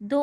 2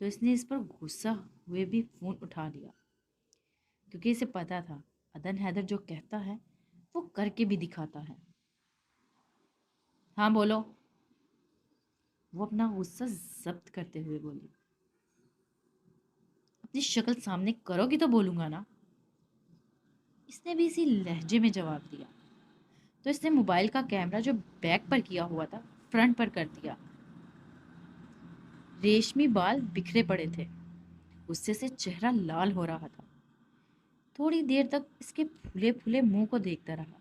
تو اس نے اس پر غصہ ہوئے بھی فون اٹھا لیا، کیونکہ اسے پتا تھا عدن حیدر جو کہتا ہے وہ کر کے بھی دکھاتا ہے۔ ہاں بولو، وہ اپنا غصہ ضبط کرتے ہوئے بولی۔ اپنی شکل سامنے کرو گی تو بولوں گا نا، اس نے بھی اسی لہجے میں جواب دیا۔ تو اس نے موبائل کا کیمرہ جو بیک پر کیا ہوا تھا فرنٹ پر کر دیا۔ ریشمی بال بکھرے پڑے تھے، غصے سے چہرہ لال ہو رہا تھا۔ تھوڑی دیر تک اس کے پھولے پھولے منہ کو دیکھتا رہا۔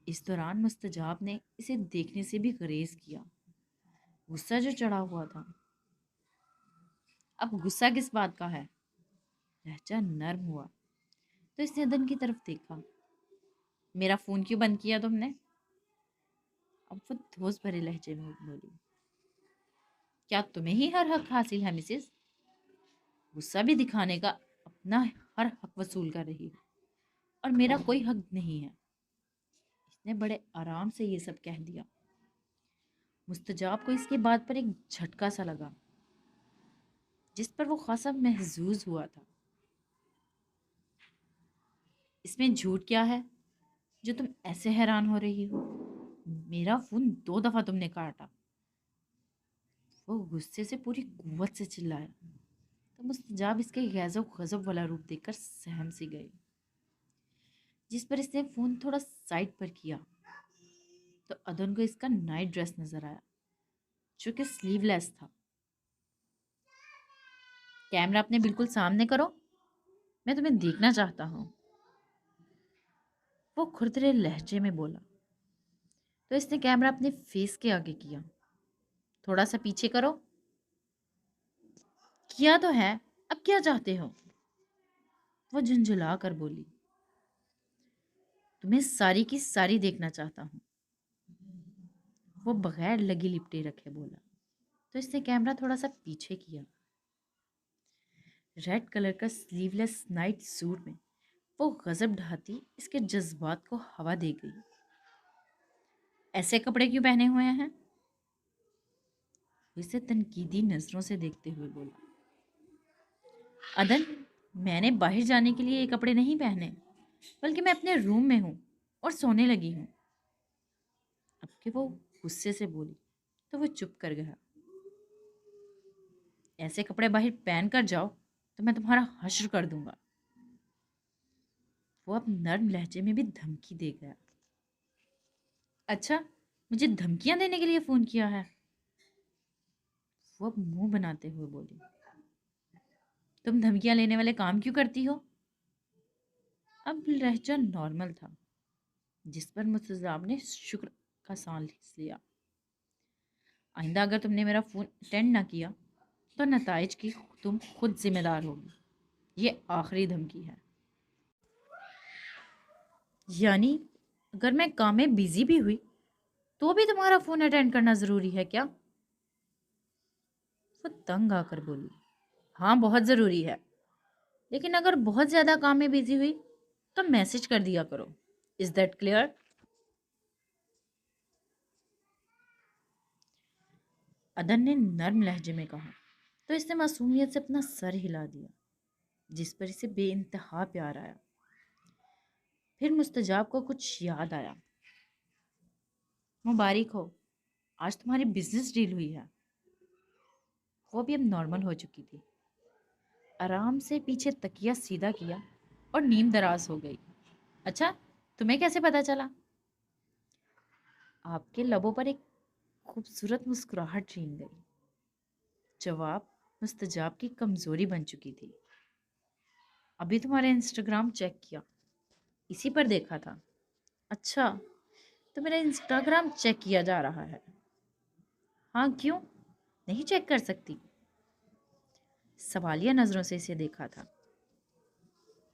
اس دوران مستجاب نے اسے دیکھنے سے بھی گریز کیا، غصہ جو چڑھا ہوا تھا۔ اب غصہ کس بات کا ہے؟ لہجہ نرم ہوا تو اس نے عدن کی طرف دیکھا۔ میرا فون کیوں بند کیا تم نے؟ اب وہ دھوس بھرے لہجے میں بولی۔ کیا تمہیں ہی ہر حق حاصل ہے مسز؟ غصہ بھی دکھانے کا اپنا ہر حق وصول کر رہی ہو، اور میرا کوئی حق نہیں ہے۔ اس نے بڑے آرام سے یہ سب کہہ دیا۔ مستجاب کو اس کی بات پر ایک جھٹکا سا لگا، جس پر وہ خاصا محظوظ ہوا تھا۔ اس میں جھوٹ کیا ہے جو تم ایسے حیران ہو رہی ہو؟ میرا فون 2 دفعہ تم نے کاٹا۔ وہ غصے سے پوری قوت سے چلایا تو مستجاب اس کے غیظ و غضب والا روپ دیکھ کر سہم سی گئی، جس پر اس نے فون تھوڑا سائڈ پر کیا تو عدن کو اس کا نائٹ ڈریس نظر آیا جو کہ سلیو لیس تھا۔ کیمرہ اپنے بالکل سامنے کرو، میں تمہیں دیکھنا چاہتا ہوں، وہ کھردرے لہجے میں بولا۔ تو اس نے کیمرہ اپنے فیس کے آگے کیا۔ تھوڑا سا پیچھے کرو۔ کیا تو ہے، اب کیا چاہتے ہو؟ وہ جھنجھلا کر بولی۔ تمہیں ساری کی ساری دیکھنا چاہتا ہوں، وہ بغیر لگی لپٹے رکھے بولا۔ تو اس نے کیمرہ تھوڑا سا پیچھے کیا۔ ریڈ کلر کا سلیو لیس نائٹ سوٹ میں وہ غضب ڈھاتی اس کے جذبات کو ہوا دے گئی۔ ایسے کپڑے کیوں پہنے ہوئے ہیں؟ وہ اسے تنقیدی نظروں سے دیکھتے ہوئے بولا۔ عدن، میں نے باہر جانے کے لیے یہ کپڑے نہیں پہنے، بلکہ میں اپنے روم میں ہوں اور سونے لگی ہوں۔ اب کہ وہ غصے سے بولی تو وہ چپ کر گیا۔ ایسے کپڑے باہر پہن کر جاؤ تو میں تمہارا حشر کر دوں گا۔ وہ اب نرم لہجے میں بھی دھمکی دے گیا۔ اچھا، مجھے دھمکیاں دینے کے لیے فون کیا ہے؟ وہ اب منہ بناتے ہوئے بولی۔ تم دھمکیاں لینے والے کام کیوں کرتی ہو؟ اب لہجہ نارمل تھا، جس پر مستجاب نے شکر کا سانس لیا۔ آئندہ اگر تم نے میرا فون اٹینڈ نہ کیا تو نتائج کی تم خود ذمہ دار ہوگی۔ یہ آخری دھمکی ہے۔ یعنی اگر میں کام میں بیزی بھی ہوئی تو بھی تمہارا فون اٹینڈ کرنا ضروری ہے کیا؟ وہ تنگ آ کر بولی۔ ہاں، بہت ضروری ہے، لیکن اگر بہت زیادہ کام میں بیزی ہوئی تو میسج کر دیا کرو۔ Is that clear? عدن نے نرم لہجے میں کہا تو اس نے معصومیت سے اپنا سر ہلا دیا، جس پر اسے بے انتہا پیار آیا۔ پھر مستجاب کو کچھ یاد آیا۔ مبارک ہو، آج تمہاری بزنس ڈیل ہوئی ہے۔ وہ بھی اب نارمل ہو چکی تھی، آرام سے پیچھے تکیہ سیدھا کیا اور نیم دراز ہو گئی۔ اچھا، تمہیں کیسے پتا چلا؟ آپ کے لبوں پر ایک خوبصورت مسکراہٹ چھین گئی۔ جواب مستجاب کی کمزوری بن چکی تھی۔ ابھی تمہارے انسٹاگرام چیک کیا، اسی پر دیکھا تھا۔ اچھا، تو میرا انسٹاگرام چیک کیا جا رہا ہے؟ ہاں، کیوں نہیں چیک کر سکتی؟ سوالیہ نظروں سے اسے دیکھا تھا۔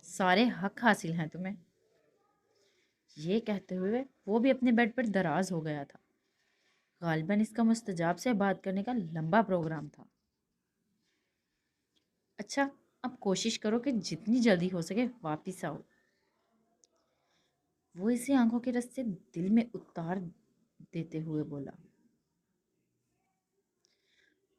سارے حق حاصل ہیں تمہیں۔ یہ کہتے ہوئے وہ بھی اپنے بیڈ پر دراز ہو گیا تھا۔ غالباً اس کا مستجاب سے بات کرنے کا لمبا پروگرام تھا۔ اچھا، اب کوشش کرو کہ جتنی جلدی ہو سکے واپس آؤ، وہ اسے آنکھوں کے رس سے دل میں اتار دیتے ہوئے بولا۔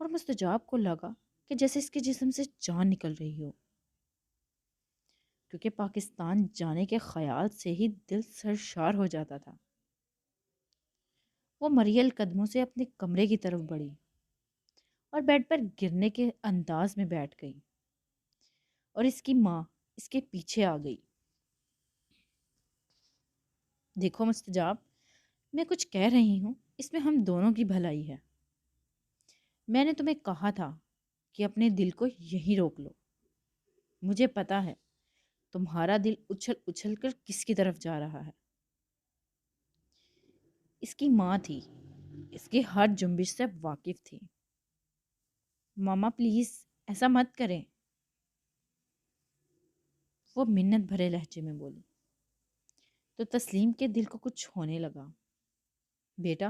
اور مستجاب کو لگا کہ جیسے اس کے جسم سے جان نکل رہی ہو، کیونکہ پاکستان جانے کے خیال سے ہی دل سرشار ہو جاتا تھا۔ وہ مریل قدموں سے اپنے کمرے کی طرف بڑھی اور بیڈ پر گرنے کے انداز میں بیٹھ گئی، اور اس کی ماں اس کے پیچھے آ گئی۔ دیکھو مستجاب، میں کچھ کہہ رہی ہوں، اس میں ہم دونوں کی بھلائی ہے۔ میں نے تمہیں کہا تھا کہ اپنے دل کو یہیں روک لو۔ مجھے پتا ہے تمہارا دل اچھل اچھل کر کس کی طرف جا رہا ہے۔ اس کی ماں تھی، اس کی ہر جنبش سے واقف تھی۔ ماما پلیز ایسا مت کریں، وہ منت بھرے لہجے میں بولی۔ تو تسلیم کے دل کو کچھ ہونے لگا۔ بیٹا،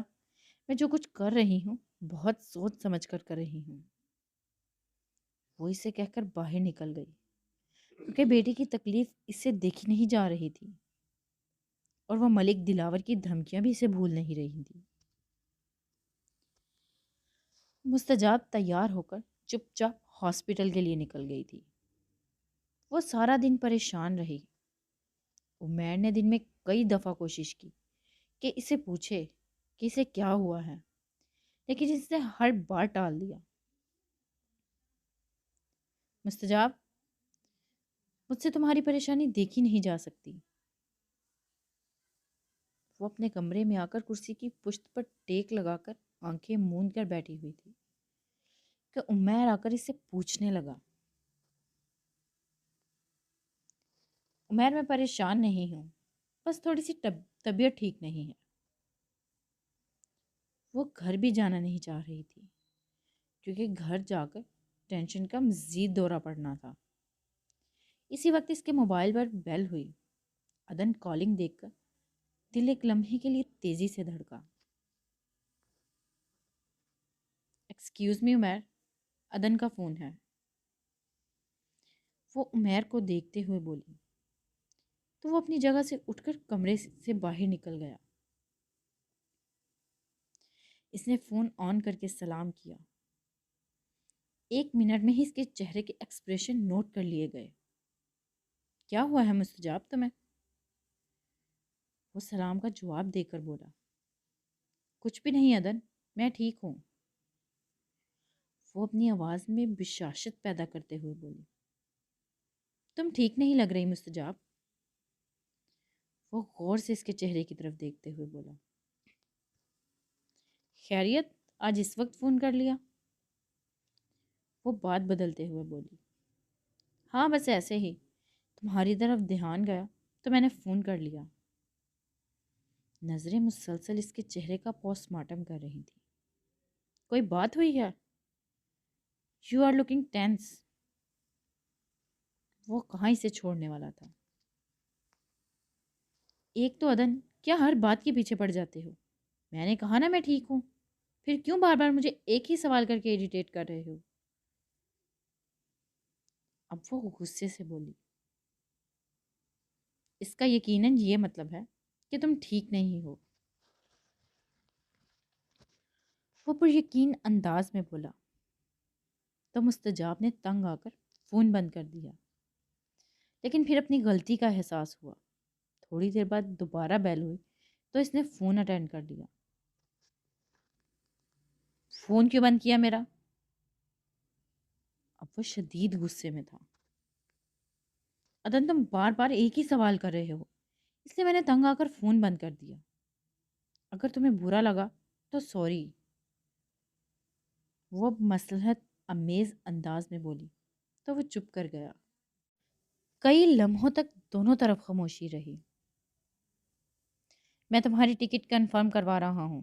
میں جو کچھ کر رہی ہوں بہت سوچ سمجھ کر کر رہی ہوں، وہ اسے کہہ کر باہر نکل گئی، کیونکہ بیٹی کی تکلیف اس سے دیکھی نہیں جا رہی تھی، اور وہ ملک دلاور کی دھمکیاں بھی اسے بھول نہیں رہی تھی۔ مستجاب تیار ہو کر چپ چاپ ہاسپٹل کے لیے نکل گئی تھی۔ وہ سارا دن پریشان رہی۔ عمیر نے دن میں کئی دفعہ کوشش کی کہ اسے پوچھے کہ اسے کیا ہوا ہے، لیکن اس نے ہر بار ٹال دیا۔ مستجاب، مجھ سے تمہاری پریشانی دیکھی نہیں جا سکتی۔ وہ اپنے کمرے میں آ کر کرسی کی پشت پر ٹیک لگا کر آنکھیں موند کر بیٹھی ہوئی تھی کہ عمیر آ کر اسے پوچھنے لگا۔ عمیر، میں پریشان نہیں ہوں، بس تھوڑی سی طبیعت ٹھیک نہیں ہے۔ وہ گھر بھی جانا نہیں چاہ رہی تھی، کیونکہ گھر جا کر ٹینشن کا مزید دورہ پڑنا تھا۔ اسی وقت اس کے موبائل پر بیل ہوئی۔ عدن کالنگ دیکھ کر دل ایک لمحے کے لیے تیزی سے دھڑکا۔ ایکسکیوز می عمیر، عدن کا فون ہے، وہ عمیر کو دیکھتے ہوئے بولی، تو وہ اپنی جگہ سے اٹھ کر کمرے سے باہر نکل گیا۔ اس نے فون آن کر کے سلام کیا۔ 1 منٹ میں ہی اس کے چہرے کے ایکسپریشن نوٹ کر لیے گئے۔ کیا ہوا ہے مستجاب تمہیں؟ وہ سلام کا جواب دے کر بولا، کچھ بھی نہیں عدن، میں ٹھیک ہوں۔ وہ اپنی آواز میں بشاشت پیدا کرتے ہوئے بولی، تم ٹھیک نہیں لگ رہی مستجاب۔ وہ غور سے اس کے چہرے کی طرف دیکھتے ہوئے بولا، خیریت، آج اس وقت فون کر لیا؟ وہ بات بدلتے ہوئے بولی، ہاں بس ایسے ہی، تمہاری طرف دھیان گیا تو میں نے فون کر لیا۔ نظریں مسلسل اس کے چہرے کا پوسٹ مارٹم کر رہی تھی۔ کوئی بات ہوئی ہے؟ You are looking tense. وہ کہاں اسے چھوڑنے والا تھا۔ ایک تو عدن، کیا ہر بات کے پیچھے پڑ جاتے ہو؟ میں نے کہا نا میں ٹھیک ہوں، پھر کیوں بار بار مجھے ایک ہی سوال کر کے ایڈیٹیٹ کر رہے ہو؟ اب وہ غصے سے بولی، اس کا یقیناً یہ مطلب ہے کہ تم ٹھیک نہیں ہو۔ وہ پر یقین انداز میں بولا، تو مستجاب نے تنگ آ کر فون بند کر دیا، لیکن پھر اپنی غلطی کا احساس ہوا۔ تھوڑی دیر بعد دوبارہ بیل ہوئی تو اس نے فون اٹینڈ کر لیا۔ فون کیوں بند کیا میرا؟ اب وہ شدید غصے میں تھا۔ عدن، تم بار بار ایک ہی سوال کر رہے ہو، اس لیے میں نے تنگ آ کر فون بند کر دیا۔ اگر تمہیں برا لگا تو سوری، وہ مصلحت امیز انداز میں بولی، تو وہ چپ کر گیا۔ کئی لمحوں تک دونوں طرف خاموشی رہی۔ میں تمہاری ٹکٹ کنفرم کروا رہا ہوں،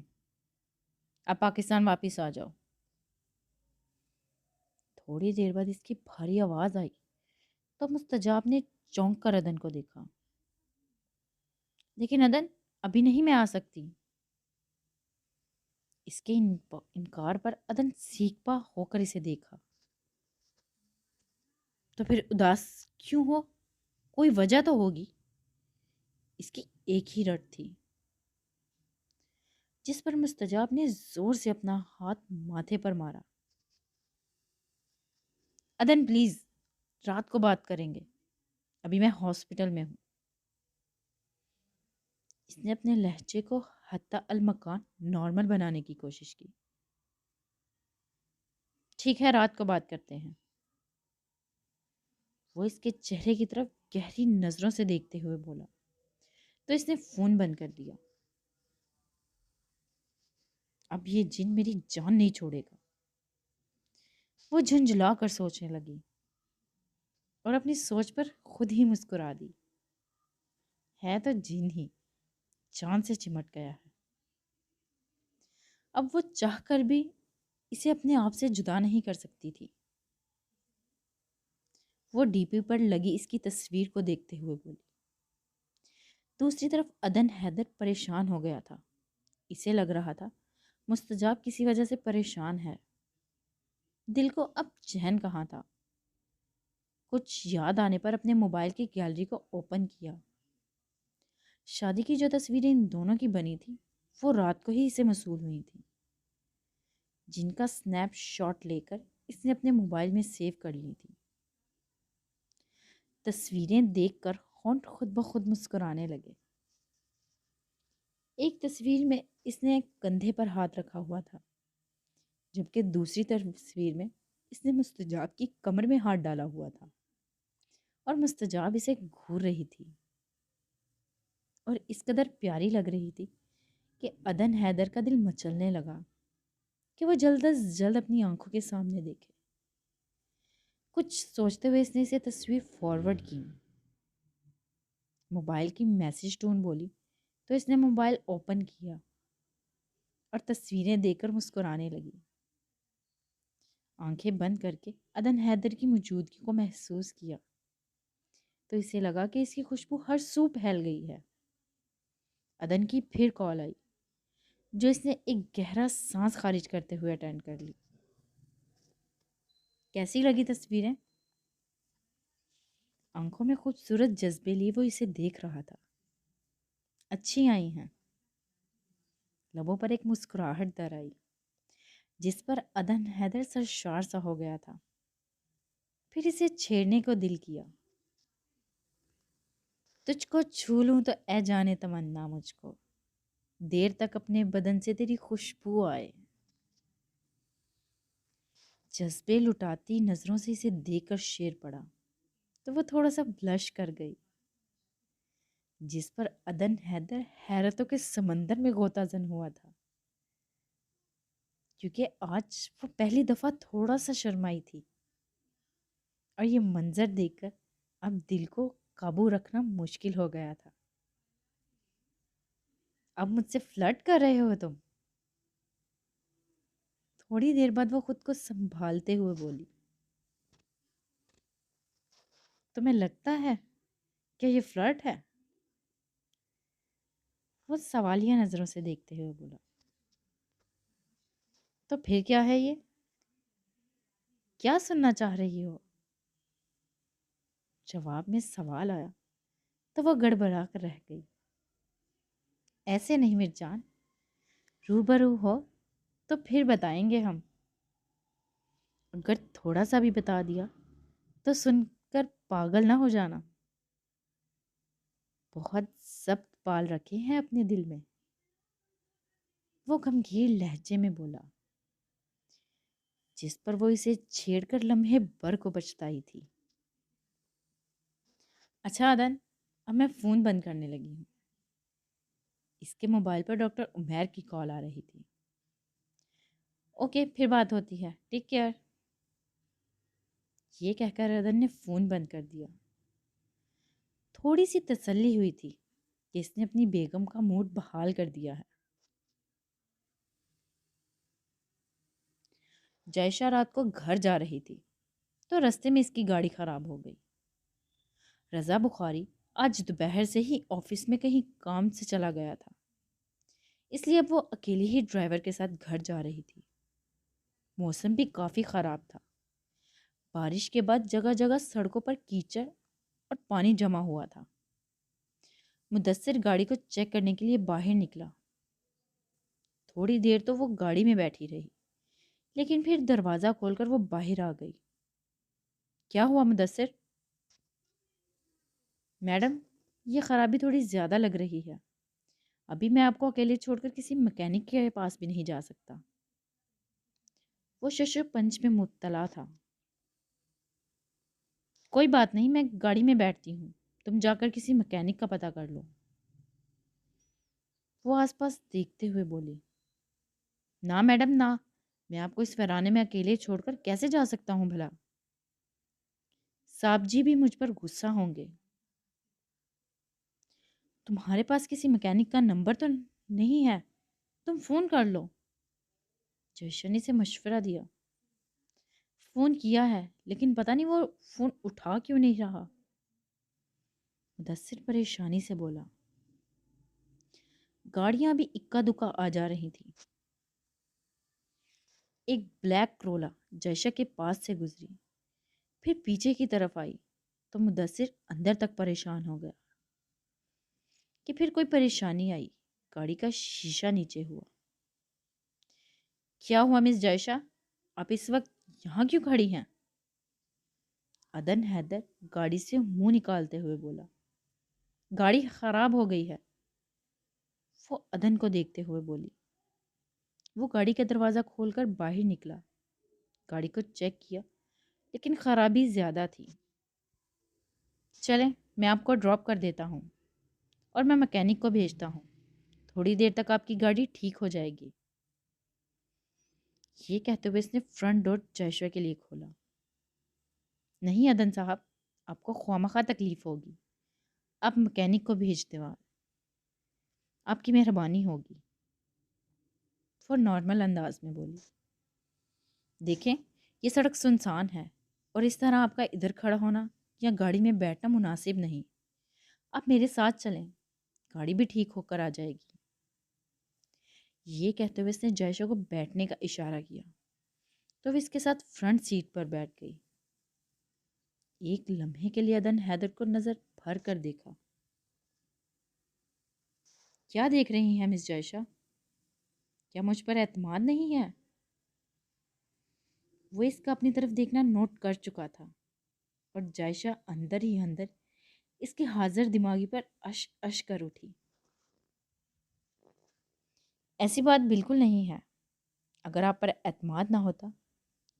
اب پاکستان واپس آ جاؤ۔ تھوڑی دیر بعد اس کی بھاری آواز آئی تو مستجاب نے چونک کر عدن کو دیکھا۔ لیکن عدن، ابھی نہیں میں آ سکتی۔ اس کے انکار پر عدن سیکھپا ہو کر اسے دیکھا۔ تو پھر اداس کیوں ہو؟ کوئی وجہ تو ہوگی۔ اس کی ایک ہی رٹ تھی، جس پر مستجاب نے زور سے اپنا ہاتھ ماتھے پر مارا۔ ادن پلیز، رات کو بات کریں گے، ابھی میں ہاسپٹل میں ہوں۔ اس نے اپنے لہجے کو حتی المکان نارمل بنانے کی کوشش کی۔ ٹھیک ہے، رات کو بات کرتے ہیں۔ وہ اس کے چہرے کی طرف گہری نظروں سے دیکھتے ہوئے بولا تو اس نے فون بند کر دیا۔ اب یہ جن میری جان نہیں چھوڑے گا۔ وہ جھنجھلا کر سوچنے لگی اور اپنی سوچ پر خود ہی مسکرا دی۔ ہے تو جن ہی، جان سے چمٹ گیا ہے۔ اب وہ چاہ کر بھی اسے اپنے آپ سے جدا نہیں کر سکتی تھی۔ وہ ڈی پی پر لگی اس کی تصویر کو دیکھتے ہوئے بولی۔ دوسری طرف عدن حیدر پریشان ہو گیا تھا۔ اسے لگ رہا تھا مستجاب کسی وجہ سے پریشان ہے۔ دل کو اب چین کہاں تھا۔ کچھ یاد آنے پر اپنے موبائل کی گیلری کو اوپن کیا۔ شادی کی جو تصویریں ان دونوں کی بنی تھی وہ رات کو ہی اسے موصول ہوئی تھی، جن کا سنیپ شاٹ لے کر اس نے اپنے موبائل میں سیو کر لی تھی۔ تصویریں دیکھ کر ہونٹ خود بخود مسکرانے لگے۔ ایک تصویر میں اس نے کندھے پر ہاتھ رکھا ہوا تھا، جبکہ دوسری تصویر میں اس نے مستجاب کی کمر میں ہاتھ ڈالا ہوا تھا اور مستجاب اسے گھور رہی تھی اور اس قدر پیاری لگ رہی تھی کہ عدن حیدر کا دل مچلنے لگا کہ وہ جلد از جلد اپنی آنکھوں کے سامنے دیکھے۔ کچھ سوچتے ہوئے اس نے اسے تصویر فارورڈ کی۔ موبائل کی میسج ٹون بولی تو اس نے موبائل اوپن کیا اور تصویریں دیکھ کر مسکرانے لگی۔ آنکھیں بند کر کے عدن حیدر کی موجودگی کو محسوس کیا تو اسے لگا کہ اس کی خوشبو ہر سو پھیل گئی ہے۔ عدن کی پھر کال آئی جو اس نے ایک گہرا سانس خارج کرتے ہوئے اٹینڈ کر لی۔ کیسی لگی تصویریں؟ آنکھوں میں خوبصورت جذبے لیے وہ اسے دیکھ رہا تھا۔ اچھی آئی ہیں۔ لبوں پر ایک مسکراہٹ در آئی جس پر عدن حیدر سرشار سا ہو گیا تھا۔ پھر اسے چھیڑنے کو دل کیا۔ تجھ کو چھو لوں تو اے جانے تمنا مجھ کو، دیر تک اپنے بدن سے تیری خوشبو آئے۔ جذبے لٹاتی نظروں سے اسے دیکھ کر شعر پڑا تو وہ تھوڑا سا بلش کر گئی، جس پر عدن حیدر حیرتوں کے سمندر میں غوطہ زن ہوا تھا، کیونکہ آج وہ پہلی دفعہ تھوڑا سا شرمائی تھی اور یہ منظر دیکھ کر اب دل کو قابو رکھنا مشکل ہو گیا تھا۔ اب مجھ سے فلرٹ کر رہے ہو تم؟ تھوڑی دیر بعد وہ خود کو سنبھالتے ہوئے بولی۔ تمہیں لگتا ہے کہ یہ فلرٹ ہے؟ وہ سوالیہ نظروں سے دیکھتے ہوئے بولا۔ تو پھر کیا ہے یہ؟ کیا سننا چاہ رہی ہو؟ جواب میں سوال آیا تو وہ گڑبڑا کر رہ گئی۔ ایسے نہیں میری جان، روبرو ہو تو پھر بتائیں گے ہم۔ اگر تھوڑا سا بھی بتا دیا تو سن کر پاگل نہ ہو جانا۔ بہت سخت پال رکھے ہیں اپنے دل میں، وہ گمگیر لہجے میں بولا، جس پر وہ اسے چھیڑ کر لمحے بھر کو پچھتائی تھی۔ اچھا عدن، اب میں فون بند کرنے لگی ہوں۔ اس کے موبائل پر ڈاکٹر عمیر کی کال آ رہی تھی۔ اوکے، پھر بات ہوتی ہے، ٹیک کیئر۔ یہ کہہ کر عدن نے فون بند کر دیا۔ تھوڑی سی تسلی ہوئی تھی کہ اس نے اپنی بیگم کا موڈ بحال کر دیا ہے۔ جائشہ رات کو گھر جا رہی تھی تو رستے میں اس کی گاڑی خراب ہو گئی۔ رضا بخاری آج دوپہر سے ہی آفس میں کہیں کام سے چلا گیا تھا، اس لیے اب وہ اکیلی ہی ڈرائیور کے ساتھ گھر جا رہی تھی۔ موسم بھی کافی خراب تھا۔ بارش کے بعد جگہ جگہ سڑکوں پر کیچڑ اور پانی جمع ہوا تھا۔ مدثر گاڑی کو چیک کرنے کے لیے باہر نکلا۔ تھوڑی دیر تو وہ گاڑی میں بیٹھی رہی، لیکن پھر دروازہ کھول کر وہ باہر آ گئی۔ کیا ہوا مدثر؟ میڈم، یہ خرابی تھوڑی زیادہ لگ رہی ہے. ابھی میں آپ کو اکیلے چھوڑ کر کسی مکینک کے پاس بھی نہیں جا سکتا. وہ ششر پنچ میں مبتلا تھا. کوئی بات نہیں، میں گاڑی میں بیٹھتی ہوں، تم جا کر کسی مکینک کا پتہ کر لو. وہ آس پاس دیکھتے ہوئے بولی. نہ میڈم نہ، میں آپ کو اس ویرانے میں اکیلے چھوڑ کر کیسے جا سکتا ہوں بھلا؟ صاحب جی بھی مجھ پر غصہ ہوں گے. تمہارے پاس کسی مکینک کا نمبر تو نہیں ہے؟ تم فون کر لو. جیشا نے سے مشورہ دیا. فون کیا ہے لیکن پتہ نہیں وہ فون اٹھا کیوں نہیں رہا. مدثر پریشانی سے بولا. گاڑیاں بھی اکا دکا آ جا رہی تھیں. ایک بلیک کرولا جیشا کے پاس سے گزری، پھر پیچھے کی طرف آئی تو مدثر اندر تک پریشان ہو گیا کہ پھر کوئی پریشانی آئی. گاڑی کا شیشہ نیچے ہوا. کیا ہوا مس جائشہ؟ آپ اس وقت یہاں کیوں کھڑی ہیں؟ عدن حیدر گاڑی سے منہ نکالتے ہوئے بولا. گاڑی خراب ہو گئی ہے. وہ عدن کو دیکھتے ہوئے بولی. وہ گاڑی کا دروازہ کھول کر باہر نکلا. گاڑی کو چیک کیا لیکن خرابی زیادہ تھی. چلیں میں آپ کو ڈراپ کر دیتا ہوں اور میں مکینک کو بھیجتا ہوں. تھوڑی دیر تک آپ کی گاڑی ٹھیک ہو جائے گی. یہ کہتے ہوئے اس نے فرنٹ ڈور جیشوا کے لیے کھولا. نہیں عدن صاحب، آپ کو خوامخواہ تکلیف ہوگی. آپ مکینک کو بھیج دیں. آپ کی مہربانی ہوگی. وہ نارمل انداز میں بولی. دیکھیں یہ سڑک سنسان ہے اور اس طرح آپ کا ادھر کھڑا ہونا یا گاڑی میں بیٹھنا مناسب نہیں. آپ میرے ساتھ چلیں، گاڑی بھی ٹھیک ہو کر آ جائے گی. یہ کہتے ہوئے اس نے جائشہ کو بیٹھنے کا اشارہ کیا تو وہ اس کے ساتھ فرنٹ سیٹ پر بیٹھ گئی. ایک لمحے کے لیے عدن حیدر کو نظر بھر کر دیکھا. کیا دیکھ رہی ہیں مس جائشہ؟ کیا مجھ پر اعتماد نہیں ہے؟ وہ اس کا اپنی طرف دیکھنا نوٹ کر چکا تھا اور جائشہ اندر ہی اندر اس کی حاضر دماغی پر اش اش کر اٹھی. ایسی بات بالکل نہیں ہے. اگر آپ پر اعتماد نہ ہوتا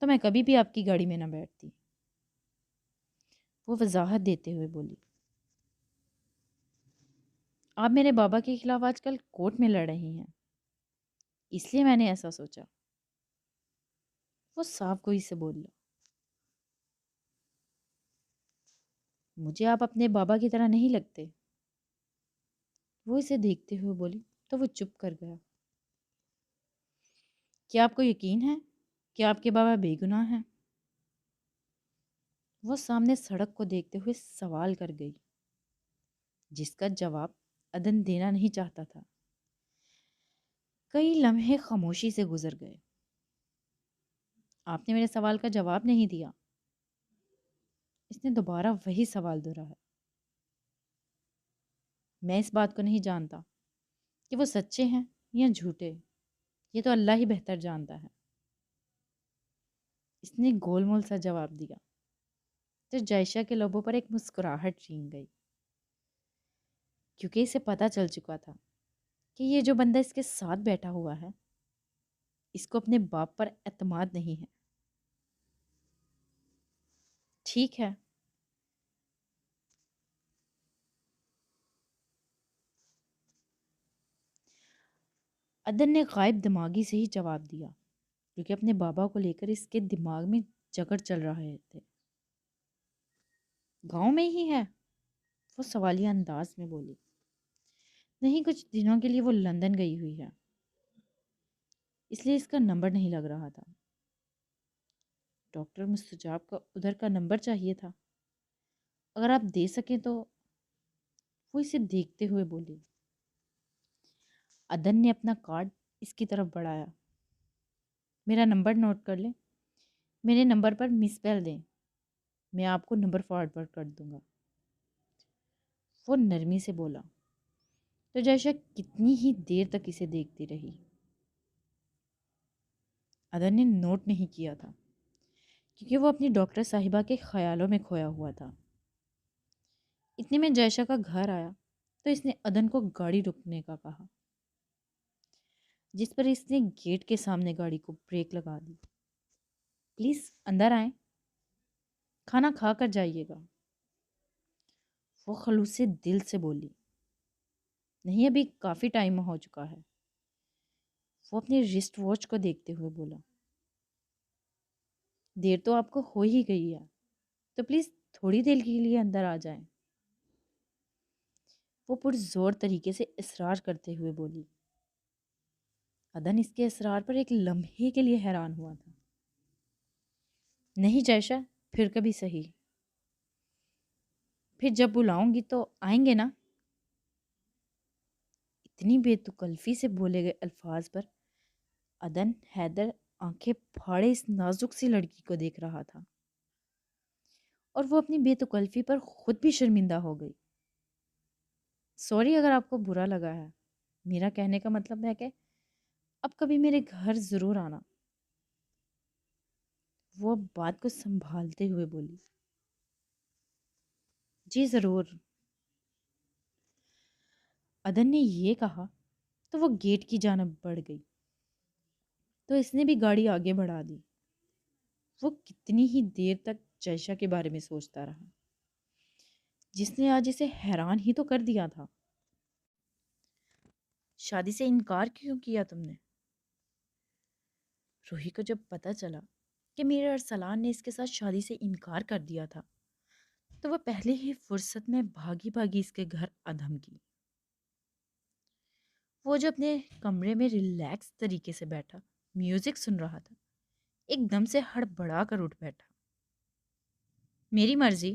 تو میں کبھی بھی آپ کی گاڑی میں نہ بیٹھتی. وہ وضاحت دیتے ہوئے بولی. آپ میرے بابا کے خلاف آج کل کورٹ میں لڑ رہی ہیں، اس لیے میں نے ایسا سوچا. وہ صاف گوئی سے بولا. مجھے آپ اپنے بابا کی طرح نہیں لگتے. وہ اسے دیکھتے ہوئے بولی تو وہ چپ کر گیا. کیا آپ کو یقین ہے کہ آپ کے بابا بے گناہ ہیں؟ وہ سامنے سڑک کو دیکھتے ہوئے سوال کر گئی جس کا جواب عدن دینا نہیں چاہتا تھا. کئی لمحے خاموشی سے گزر گئے. آپ نے میرے سوال کا جواب نہیں دیا. اس نے دوبارہ وہی سوال دہرایا. میں اس بات کو نہیں جانتا کہ وہ سچے ہیں یا جھوٹے. یہ تو اللہ ہی بہتر جانتا ہے. اس نے گول مول سا جواب دیا تو جائشہ کے لبوں پر ایک مسکراہٹ چھین گئی کیونکہ اسے پتہ چل چکا تھا کہ یہ جو بندہ اس کے ساتھ بیٹھا ہوا ہے اس کو اپنے باپ پر اعتماد نہیں ہے. ٹھیک ہے. عدن نے غائب دماغی سے ہی جواب دیا کیونکہ اپنے بابا کو لے کر اس کے دماغ میں جگڑ چل رہے تھے. گاؤں میں ہی ہے؟ وہ سوالیہ انداز میں بولی. نہیں، کچھ دنوں کے لیے وہ لندن گئی ہوئی ہے، اس لیے اس کا نمبر نہیں لگ رہا تھا. ڈاکٹر مستجاب کا ادھر کا نمبر چاہیے تھا، اگر آپ دے سکیں تو. وہ اسے دیکھتے ہوئے بولی. عدن نے اپنا کارڈ اس کی طرف بڑھایا. میرا نمبر نوٹ کر لیں. میرے نمبر پر مس بیل دیں، میں آپ کو نمبر فارورڈ کر دوں گا. وہ نرمی سے بولا تو جیشا کتنی ہی دیر تک اسے دیکھتی رہی. عدن نے نوٹ نہیں کیا تھا کیونکہ وہ اپنی ڈاکٹر صاحبہ کے خیالوں میں کھویا ہوا تھا۔ اتنے میں جائشہ کا گھر آیا تو اس نے عدن کو گاڑی رکنے کا کہا، جس پر اس نے گیٹ کے سامنے گاڑی کو بریک لگا دی۔ پلیز اندر آئیں، کھانا کھا کر جائیے گا، وہ خلوص دل سے بولی۔ نہیں، ابھی کافی ٹائم ہو چکا ہے، وہ اپنے رسٹ واچ کو دیکھتے ہوئے بولا۔ دیر تو آپ کو ہو ہی گئی ہے، تو پلیز تھوڑی دیر کے لیے اندر آ جائیں، وہ پرزور طریقے سے اصرار کرتے ہوئے بولی۔ عدن اس کے اصرار پر ایک لمحے کے لیے حیران ہوا تھا۔ نہیں جائشہ، پھر کبھی صحیح، پھر جب بلاؤں گی تو آئیں گے نا؟ اتنی بے تکلفی سے بولے گئے الفاظ پر عدن حیدر آنکھیں پھاڑے اس نازک سی لڑکی کو دیکھ رہا تھا، اور وہ اپنی بے تکلفی پر خود بھی شرمندہ ہو گئی۔ سوری اگر آپ کو برا لگا ہے، میرا کہنے کا مطلب ہے کہ اب کبھی میرے گھر ضرور آنا، وہ بات کو سنبھالتے ہوئے بولی۔ جی ضرور، عدن نے یہ کہا تو وہ گیٹ کی جانب بڑھ گئی، تو اس نے بھی گاڑی آگے بڑھا دی۔ وہ کتنی ہی دیر تک جائشہ کے بارے میں سوچتا رہا، جس نے آج اسے حیران ہی تو کر دیا تھا۔ شادی سے انکار کیوں کیا تم نے؟ روحی کو جب پتہ چلا کہ میر ارسلان نے اس کے ساتھ شادی سے انکار کر دیا تھا تو وہ پہلے ہی فرصت میں بھاگی بھاگی اس کے گھر ادھم کی۔ وہ جو اپنے کمرے میں ریلیکس طریقے سے بیٹھا میوزک سن رہا تھا، ایک دم سے ہڑبڑا کر اٹھ بیٹھا۔ میری مرضی،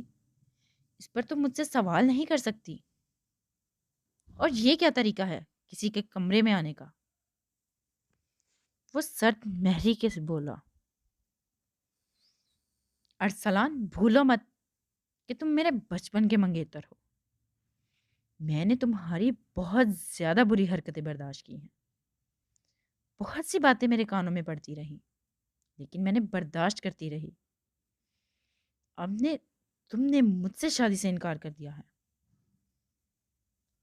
اس پر تم مجھ سے سوال نہیں کر سکتی، اور یہ کیا طریقہ ہے کسی کے کمرے میں آنے کا؟ وہ سرد محریکے سے بولا۔ ارسلان، بھولو مت کہ تم میرے بچپن کے منگیتر ہو۔ میں نے تمہاری بہت زیادہ بری حرکتیں برداشت کی ہیں، بہت سی باتیں میرے کانوں میں پڑتی رہیں، لیکن میں نے برداشت کرتی رہی۔ تم نے مجھ سے شادی سے انکار کر دیا ہے۔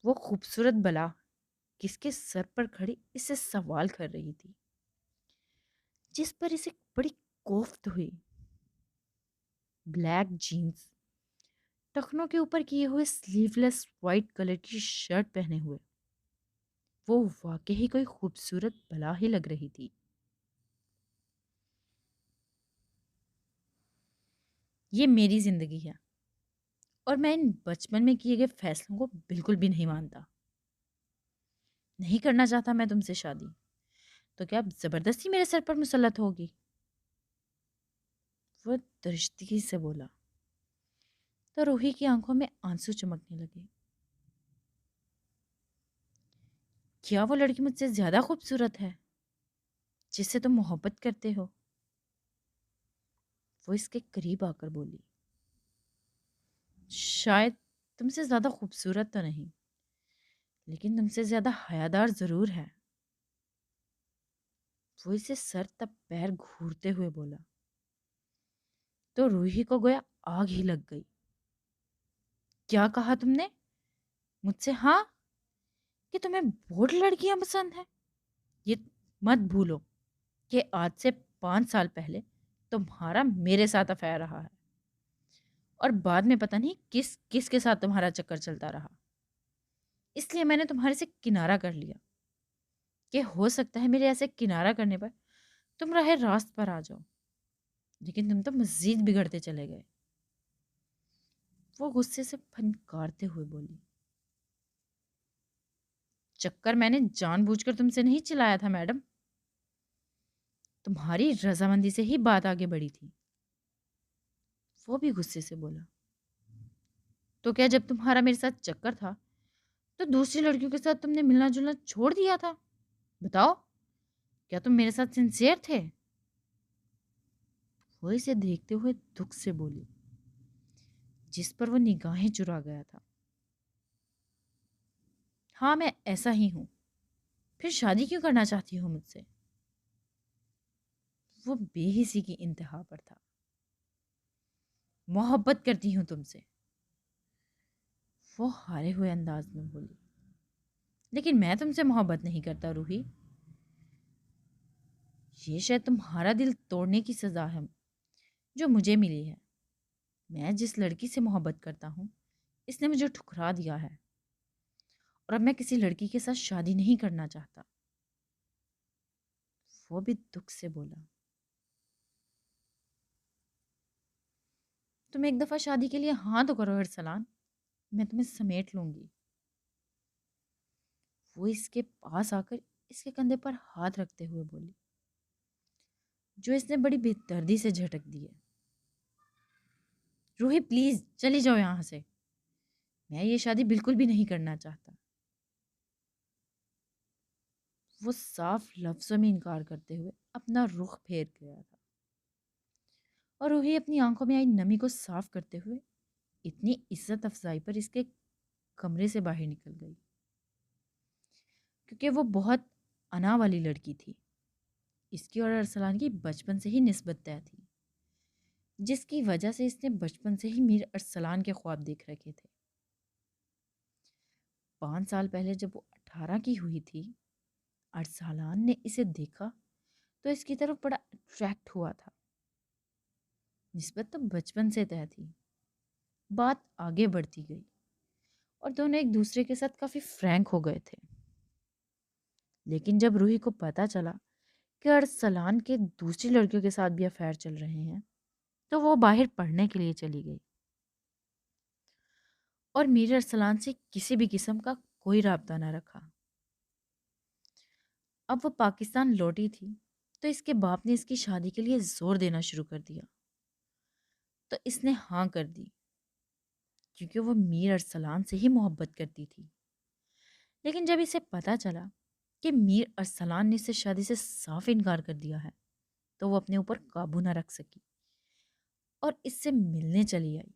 وہ خوبصورت بلا کس کے سر پر کھڑی اس سے سوال کر رہی تھی، جس پر اسے بڑی کوفت ہوئی۔ بلیک جینز، ٹخنوں کے اوپر کیے ہوئے سلیو لیس وائٹ کلر کی شرٹ پہنے ہوئے وہ واقعی کوئی خوبصورت بلا ہی لگ رہی تھی۔ یہ میری زندگی ہے، اور میں ان بچپن میں کیے گئے فیصلوں کو بالکل بھی نہیں مانتا۔ نہیں کرنا چاہتا میں تم سے شادی، تو کیا اب زبردستی میرے سر پر مسلط ہوگی؟ وہ درشتگی سے بولا، تو روحی کی آنکھوں میں آنسو چمکنے لگے۔ کیا وہ لڑکی مجھ سے زیادہ خوبصورت ہے جس سے تم محبت کرتے ہو؟ وہ اس کے قریب آ کر بولی۔ شاید تم سے زیادہ خوبصورت تو نہیں، لیکن تم سے زیادہ حیادار ضرور ہے، وہ اسے سر تب پیر گھورتے ہوئے بولا۔ تو روحی کو گویا آگ ہی لگ گئی۔ کیا کہا تم نے مجھ سے؟ ہاں، کہ تمہیں بوڑھ لڑکیاں پسند ہیں؟ یہ مت بھولو کہ آج سے 5 سال پہلے تمہارا میرے ساتھ افیئر رہا ہے، اور بعد میں پتہ نہیں کس کس کے ساتھ تمہارا چکر چلتا رہا۔ اس لیے میں نے تمہارے سے کنارہ کر لیا کہ ہو سکتا ہے میرے ایسے کنارہ کرنے پر تم راہ راست پر آ جاؤ، لیکن تم تو مزید بگڑتے چلے گئے۔ وہ غصے سے پھنکارتے ہوئے بولی۔ چکر میں نے جان بوجھ کر تم سے نہیں چلایا تھا میڈم، تمہاری رضامندی سے ہی بات آگے بڑھی تھی، وہ بھی غصے سے بولا۔ تو کیا جب تمہارا میرے ساتھ چکر تھا تو دوسری لڑکیوں کے ساتھ تم نے ملنا جلنا چھوڑ دیا تھا؟ بتاؤ، کیا تم میرے ساتھ سنسیئر تھے؟ وہ اسے دیکھتے ہوئے دکھ سے بولی، جس پر وہ نگاہیں چرا گیا تھا۔ ہاں، میں ایسا ہی ہوں، پھر شادی کیوں کرنا چاہتی ہو مجھ سے؟ وہ بے حسی کی انتہا پر تھا۔ محبت کرتی ہوں تم سے، وہ ہارے ہوئے انداز میں بولی۔ لیکن میں تم سے محبت نہیں کرتا روحی، یہ شاید تمہارا دل توڑنے کی سزا ہے جو مجھے ملی ہے۔ میں جس لڑکی سے محبت کرتا ہوں اس نے مجھے ٹھکرا دیا ہے، اور اب میں کسی لڑکی کے ساتھ شادی نہیں کرنا چاہتا۔ وہ بھی دکھ سے بولا۔ تم ایک دفعہ شادی کے لیے ہاں تو کرو ارسلان، میں تمہیں سمیٹ لوں گی۔ وہ اس کے پاس آ کر اس کے کندھے پر ہاتھ رکھتے ہوئے بولی، جو اس نے بڑی بے دردی سے جھٹک دی ہے۔ روحی پلیز چلی جاؤ یہاں سے، میں یہ شادی بالکل بھی نہیں کرنا چاہتا۔ وہ صاف لفظوں میں انکار کرتے ہوئے اپنا رخ پھیر گیا تھا، اور روحی اپنی آنکھوں میں آئی نمی کو صاف کرتے ہوئے اتنی عزت افزائی پر اس کے کمرے سے باہر نکل گئی، کیونکہ وہ بہت انا والی لڑکی تھی۔ اس کی اور ارسلان کی بچپن سے ہی نسبت طے تھی، جس کی وجہ سے اس نے بچپن سے ہی میر ارسلان کے خواب دیکھ رکھے تھے۔ 5 سال پہلے جب وہ 18 کی ہوئی تھی، ارسلان نے اسے دیکھا تو اس کی طرف بڑا اٹریکٹ ہوا تھا۔ نسبت تو بچپن سے طے تھی، بات آگے بڑھتی گئی اور دونوں ایک دوسرے کے ساتھ کافی فرینک ہو گئے تھے۔ لیکن جب روحی کو پتا چلا کہ ارسلان کے دوسری لڑکیوں کے ساتھ بھی افیئر چل رہے ہیں تو وہ باہر پڑھنے کے لیے چلی گئی، اور میر ارسلان سے کسی بھی قسم کا کوئی رابطہ نہ رکھا۔ اب وہ پاکستان لوٹی تھی تو اس کے باپ نے اس کی شادی کے لیے زور دینا شروع کر دیا، تو اس نے ہاں کر دی، کیونکہ وہ میر ارسلان سے ہی محبت کرتی تھی۔ لیکن جب اسے پتا چلا کہ میر ارسلان نے اسے شادی سے صاف انکار کر دیا ہے تو وہ اپنے اوپر قابو نہ رکھ سکی اور اس سے ملنے چلی آئی۔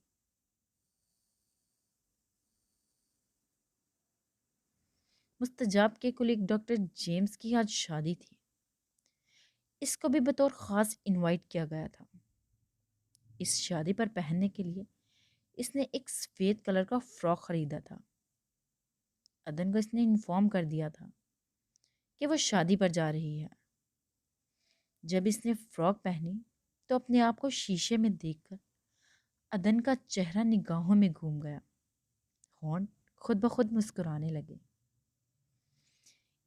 مستجاب کے کلیگ ڈاکٹر جیمز کی آج شادی تھی۔ اس کو بھی بطور خاص انوائٹ کیا گیا تھا۔ اس شادی پر پہننے کے لیے اس نے ایک سفید کلر کا فراک خریدا تھا۔ عدن کو اس نے انفارم کر دیا تھا کہ وہ شادی پر جا رہی ہے۔ جب اس نے فراک پہنی تو اپنے آپ کو شیشے میں دیکھ کر عدن کا چہرہ نگاہوں میں گھوم گیا، ہونٹ خود بخود مسکرانے لگے۔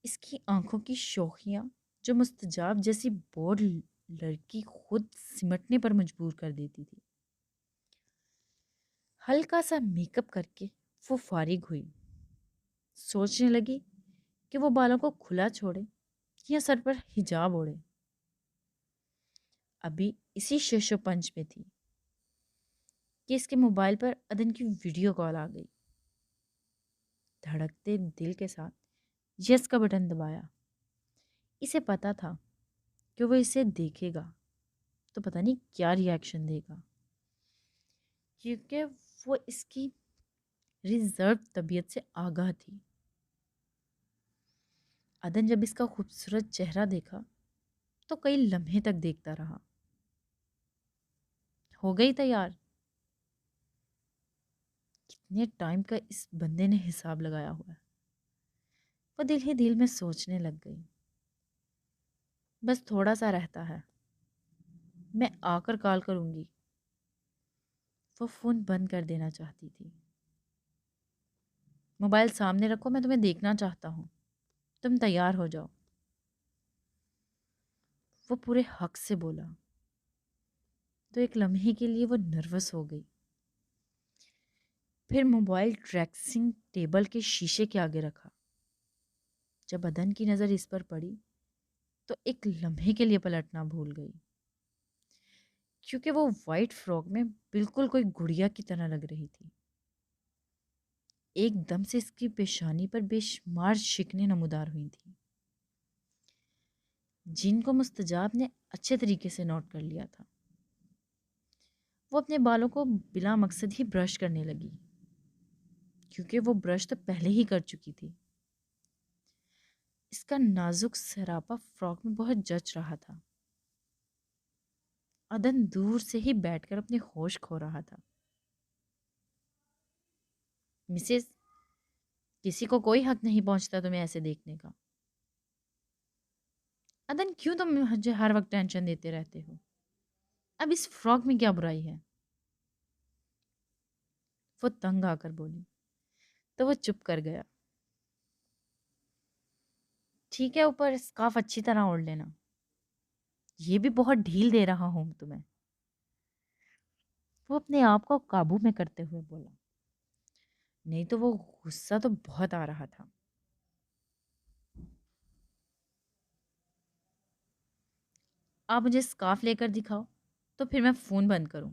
اس کی آنکھوں کی شوخیاں جو مستجاب جیسی بوڑھ لڑکی خود سمٹنے پر مجبور کر دیتی تھی۔ ہلکا سا میک اپ کر کے وہ فارغ ہوئی، سوچنے لگی کہ وہ بالوں کو کھلا چھوڑے یا سر پر حجاب اوڑھے۔ ابھی اسی شش و پنج میں تھی کہ اس کے موبائل پر عدن کی ویڈیو کال آ گئی۔ دھڑکتے دل کے ساتھ یس کا بٹن دبایا۔ اسے پتا تھا کہ وہ اسے دیکھے گا تو پتہ نہیں کیا ری ایکشن دے گا، کیونکہ وہ اس کی ریزرو طبیعت سے آگاہ تھی۔ عدن جب اس کا خوبصورت چہرہ دیکھا تو کئی لمحے تک دیکھتا رہا۔ ہو گئی تیار؟ کتنے ٹائم کا اس بندے نے حساب لگایا ہوا ہے۔ وہ دل ہی دل میں سوچنے لگ گئی، بس تھوڑا سا رہتا ہے، میں آ کر کال کروں گی۔ وہ فون بند کر دینا چاہتی تھی۔ موبائل سامنے رکھو، میں تمہیں دیکھنا چاہتا ہوں، تم تیار ہو جاؤ۔ وہ پورے حق سے بولا تو ایک لمحے کے لیے وہ نروس ہو گئی، پھر موبائل ڈریسنگ ٹیبل کے شیشے کے آگے رکھا۔ جب عدن کی نظر اس پر پڑی تو ایک لمحے کے لیے پلٹنا بھول گئی، کیونکہ وہ وائٹ فراک میں بالکل کوئی گڑیا کی طرح لگ رہی تھی۔ ایک دم سے اس کی پیشانی پر بے شمار شکنیں نمودار ہوئی تھیں، جن کو مستجاب نے اچھے طریقے سے نوٹ کر لیا تھا۔ وہ اپنے بالوں کو بلا مقصد ہی برش کرنے لگی، کیونکہ وہ برش تو پہلے ہی کر چکی تھی۔ اس کا نازک سراپا فراک میں بہت جچ رہا تھا۔ عدن دور سے ہی بیٹھ کر اپنے ہوش کھو رہا تھا۔ مسز، کسی کو کوئی حق نہیں پہنچتا تمہیں ایسے دیکھنے کا۔ عدن، کیوں تم مجھے ہر وقت ٹینشن دیتے رہتے ہو؟ اب اس فراک میں کیا برائی ہے؟ وہ تنگ آ کر بولی تو وہ چپ کر گیا۔ ٹھیک ہے، اوپر اسکارف اچھی طرح اوڑھ لینا، یہ بھی بہت ڈھیل دے رہا ہوں تمہیں۔ وہ اپنے آپ کو قابو میں کرتے ہوئے بولا، نہیں تو وہ غصہ تو بہت آ رہا تھا۔ آپ مجھے اسکارف لے کر دکھاؤ تو پھر میں فون بند کروں،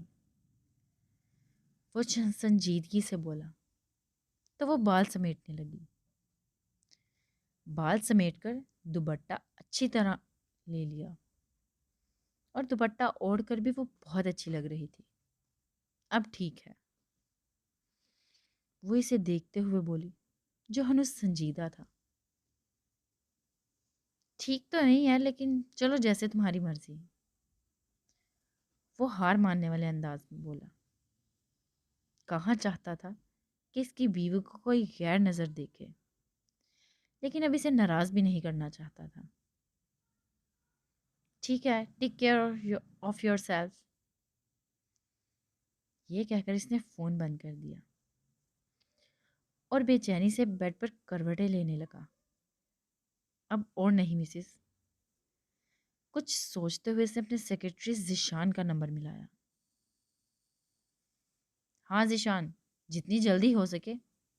وہ سنجیدگی سے بولا تو وہ بال سمیٹنے لگی۔ بال سمیٹ کر دوپٹہ اچھی طرح لے لیا اور دوپٹہ اوڑھ کر بھی وہ بہت اچھی لگ رہی تھی۔ اب ٹھیک ہے، وہ اسے دیکھتے ہوئے بولی جو ہنوز سنجیدہ تھا۔ ٹھیک تو نہیں ہے، لیکن چلو جیسے تمہاری مرضی۔ وہ ہار ماننے والے انداز میں بولا۔ کہاں چاہتا تھا کہ اس کی بیوی کو کوئی غیر نظر دیکھے، لیکن اب اسے ناراض بھی نہیں کرنا چاہتا تھا۔ ٹھیک ہے، take care of your self, یہ کہہ کر اس نے فون بند کر دیا اور بے چینی سے بیڈ پر کروٹیں لینے لگا۔ اب اور نہیں مسز، کچھ سوچتے ہوئے اس نے اپنے سیکرٹری ذیشان کا نمبر ملایا۔ ہاں ذیشان، جتنی جلدی ہو سکے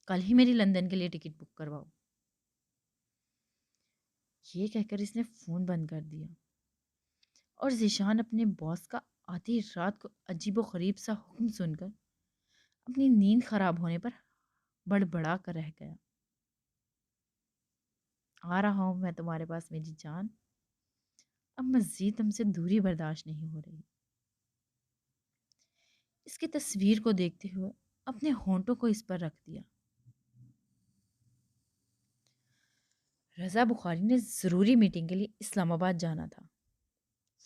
کل ہی میری لندن کے لیے ٹکٹ بک کرواؤ، یہ کہہ کر اس نے فون بند کر دیا اور ذیشان اپنے باس کا آدھی رات کو عجیب و غریب سا حکم سن کر اپنی نیند خراب ہونے پر بڑبڑا کر رہ گیا۔ آ رہا ہوں میں تمہارے پاس میری جان، اب مزید تم سے دوری برداشت نہیں ہو رہی۔ اس کی تصویر کو دیکھتے ہوئے اپنے ہونٹوں کو اس پر رکھ دیا۔ رضا بخاری نے ضروری میٹنگ کے لیے اسلام آباد جانا تھا۔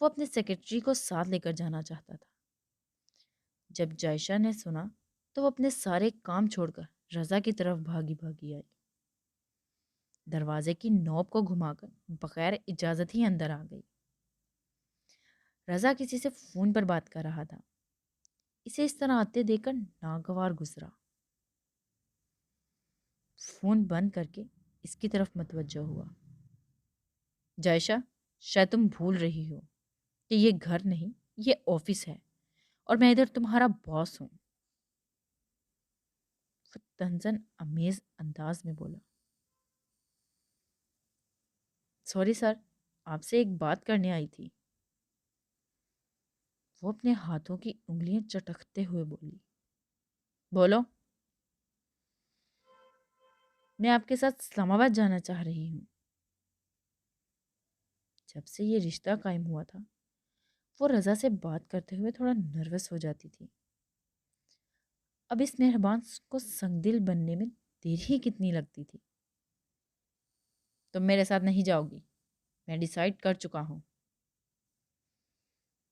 وہ اپنے سیکرٹری کو ساتھ لے کر جانا چاہتا تھا۔ جب جائشہ نے سنا تو وہ اپنے سارے کام چھوڑ کر رضا کی طرف بھاگی بھاگی آئی۔ دروازے کی نوب کو گھما کر بغیر اجازت ہی اندر آ گئی۔ رضا کسی سے فون پر بات کر رہا تھا۔ اسے اس طرح آتے دیکھ کر ناگوار گزرا۔ فون بند کر کے اس کی طرف متوجہ ہوا۔ جائشہ، شاید تم بھول رہی ہو کہ یہ گھر نہیں، یہ آفس ہے اور میں ادھر تمہارا باس ہوں، وہ تنزن امیز انداز میں بولا۔ سوری سر، آپ سے ایک بات کرنے آئی تھی، وہ اپنے ہاتھوں کی انگلیاں چٹکتے ہوئے بولی۔ بولو۔ میں آپ کے ساتھ اسلام آباد جانا چاہ رہی ہوں۔ جب سے یہ رشتہ قائم ہوا تھا وہ رضا سے بات کرتے ہوئے تھوڑا نروس ہو جاتی تھی۔ اب اس مہربان کو سنگ دل بننے میں دیر ہی کتنی لگتی تھی۔ تم میرے ساتھ نہیں جاؤ گی، میں ڈیسائیڈ کر چکا ہوں،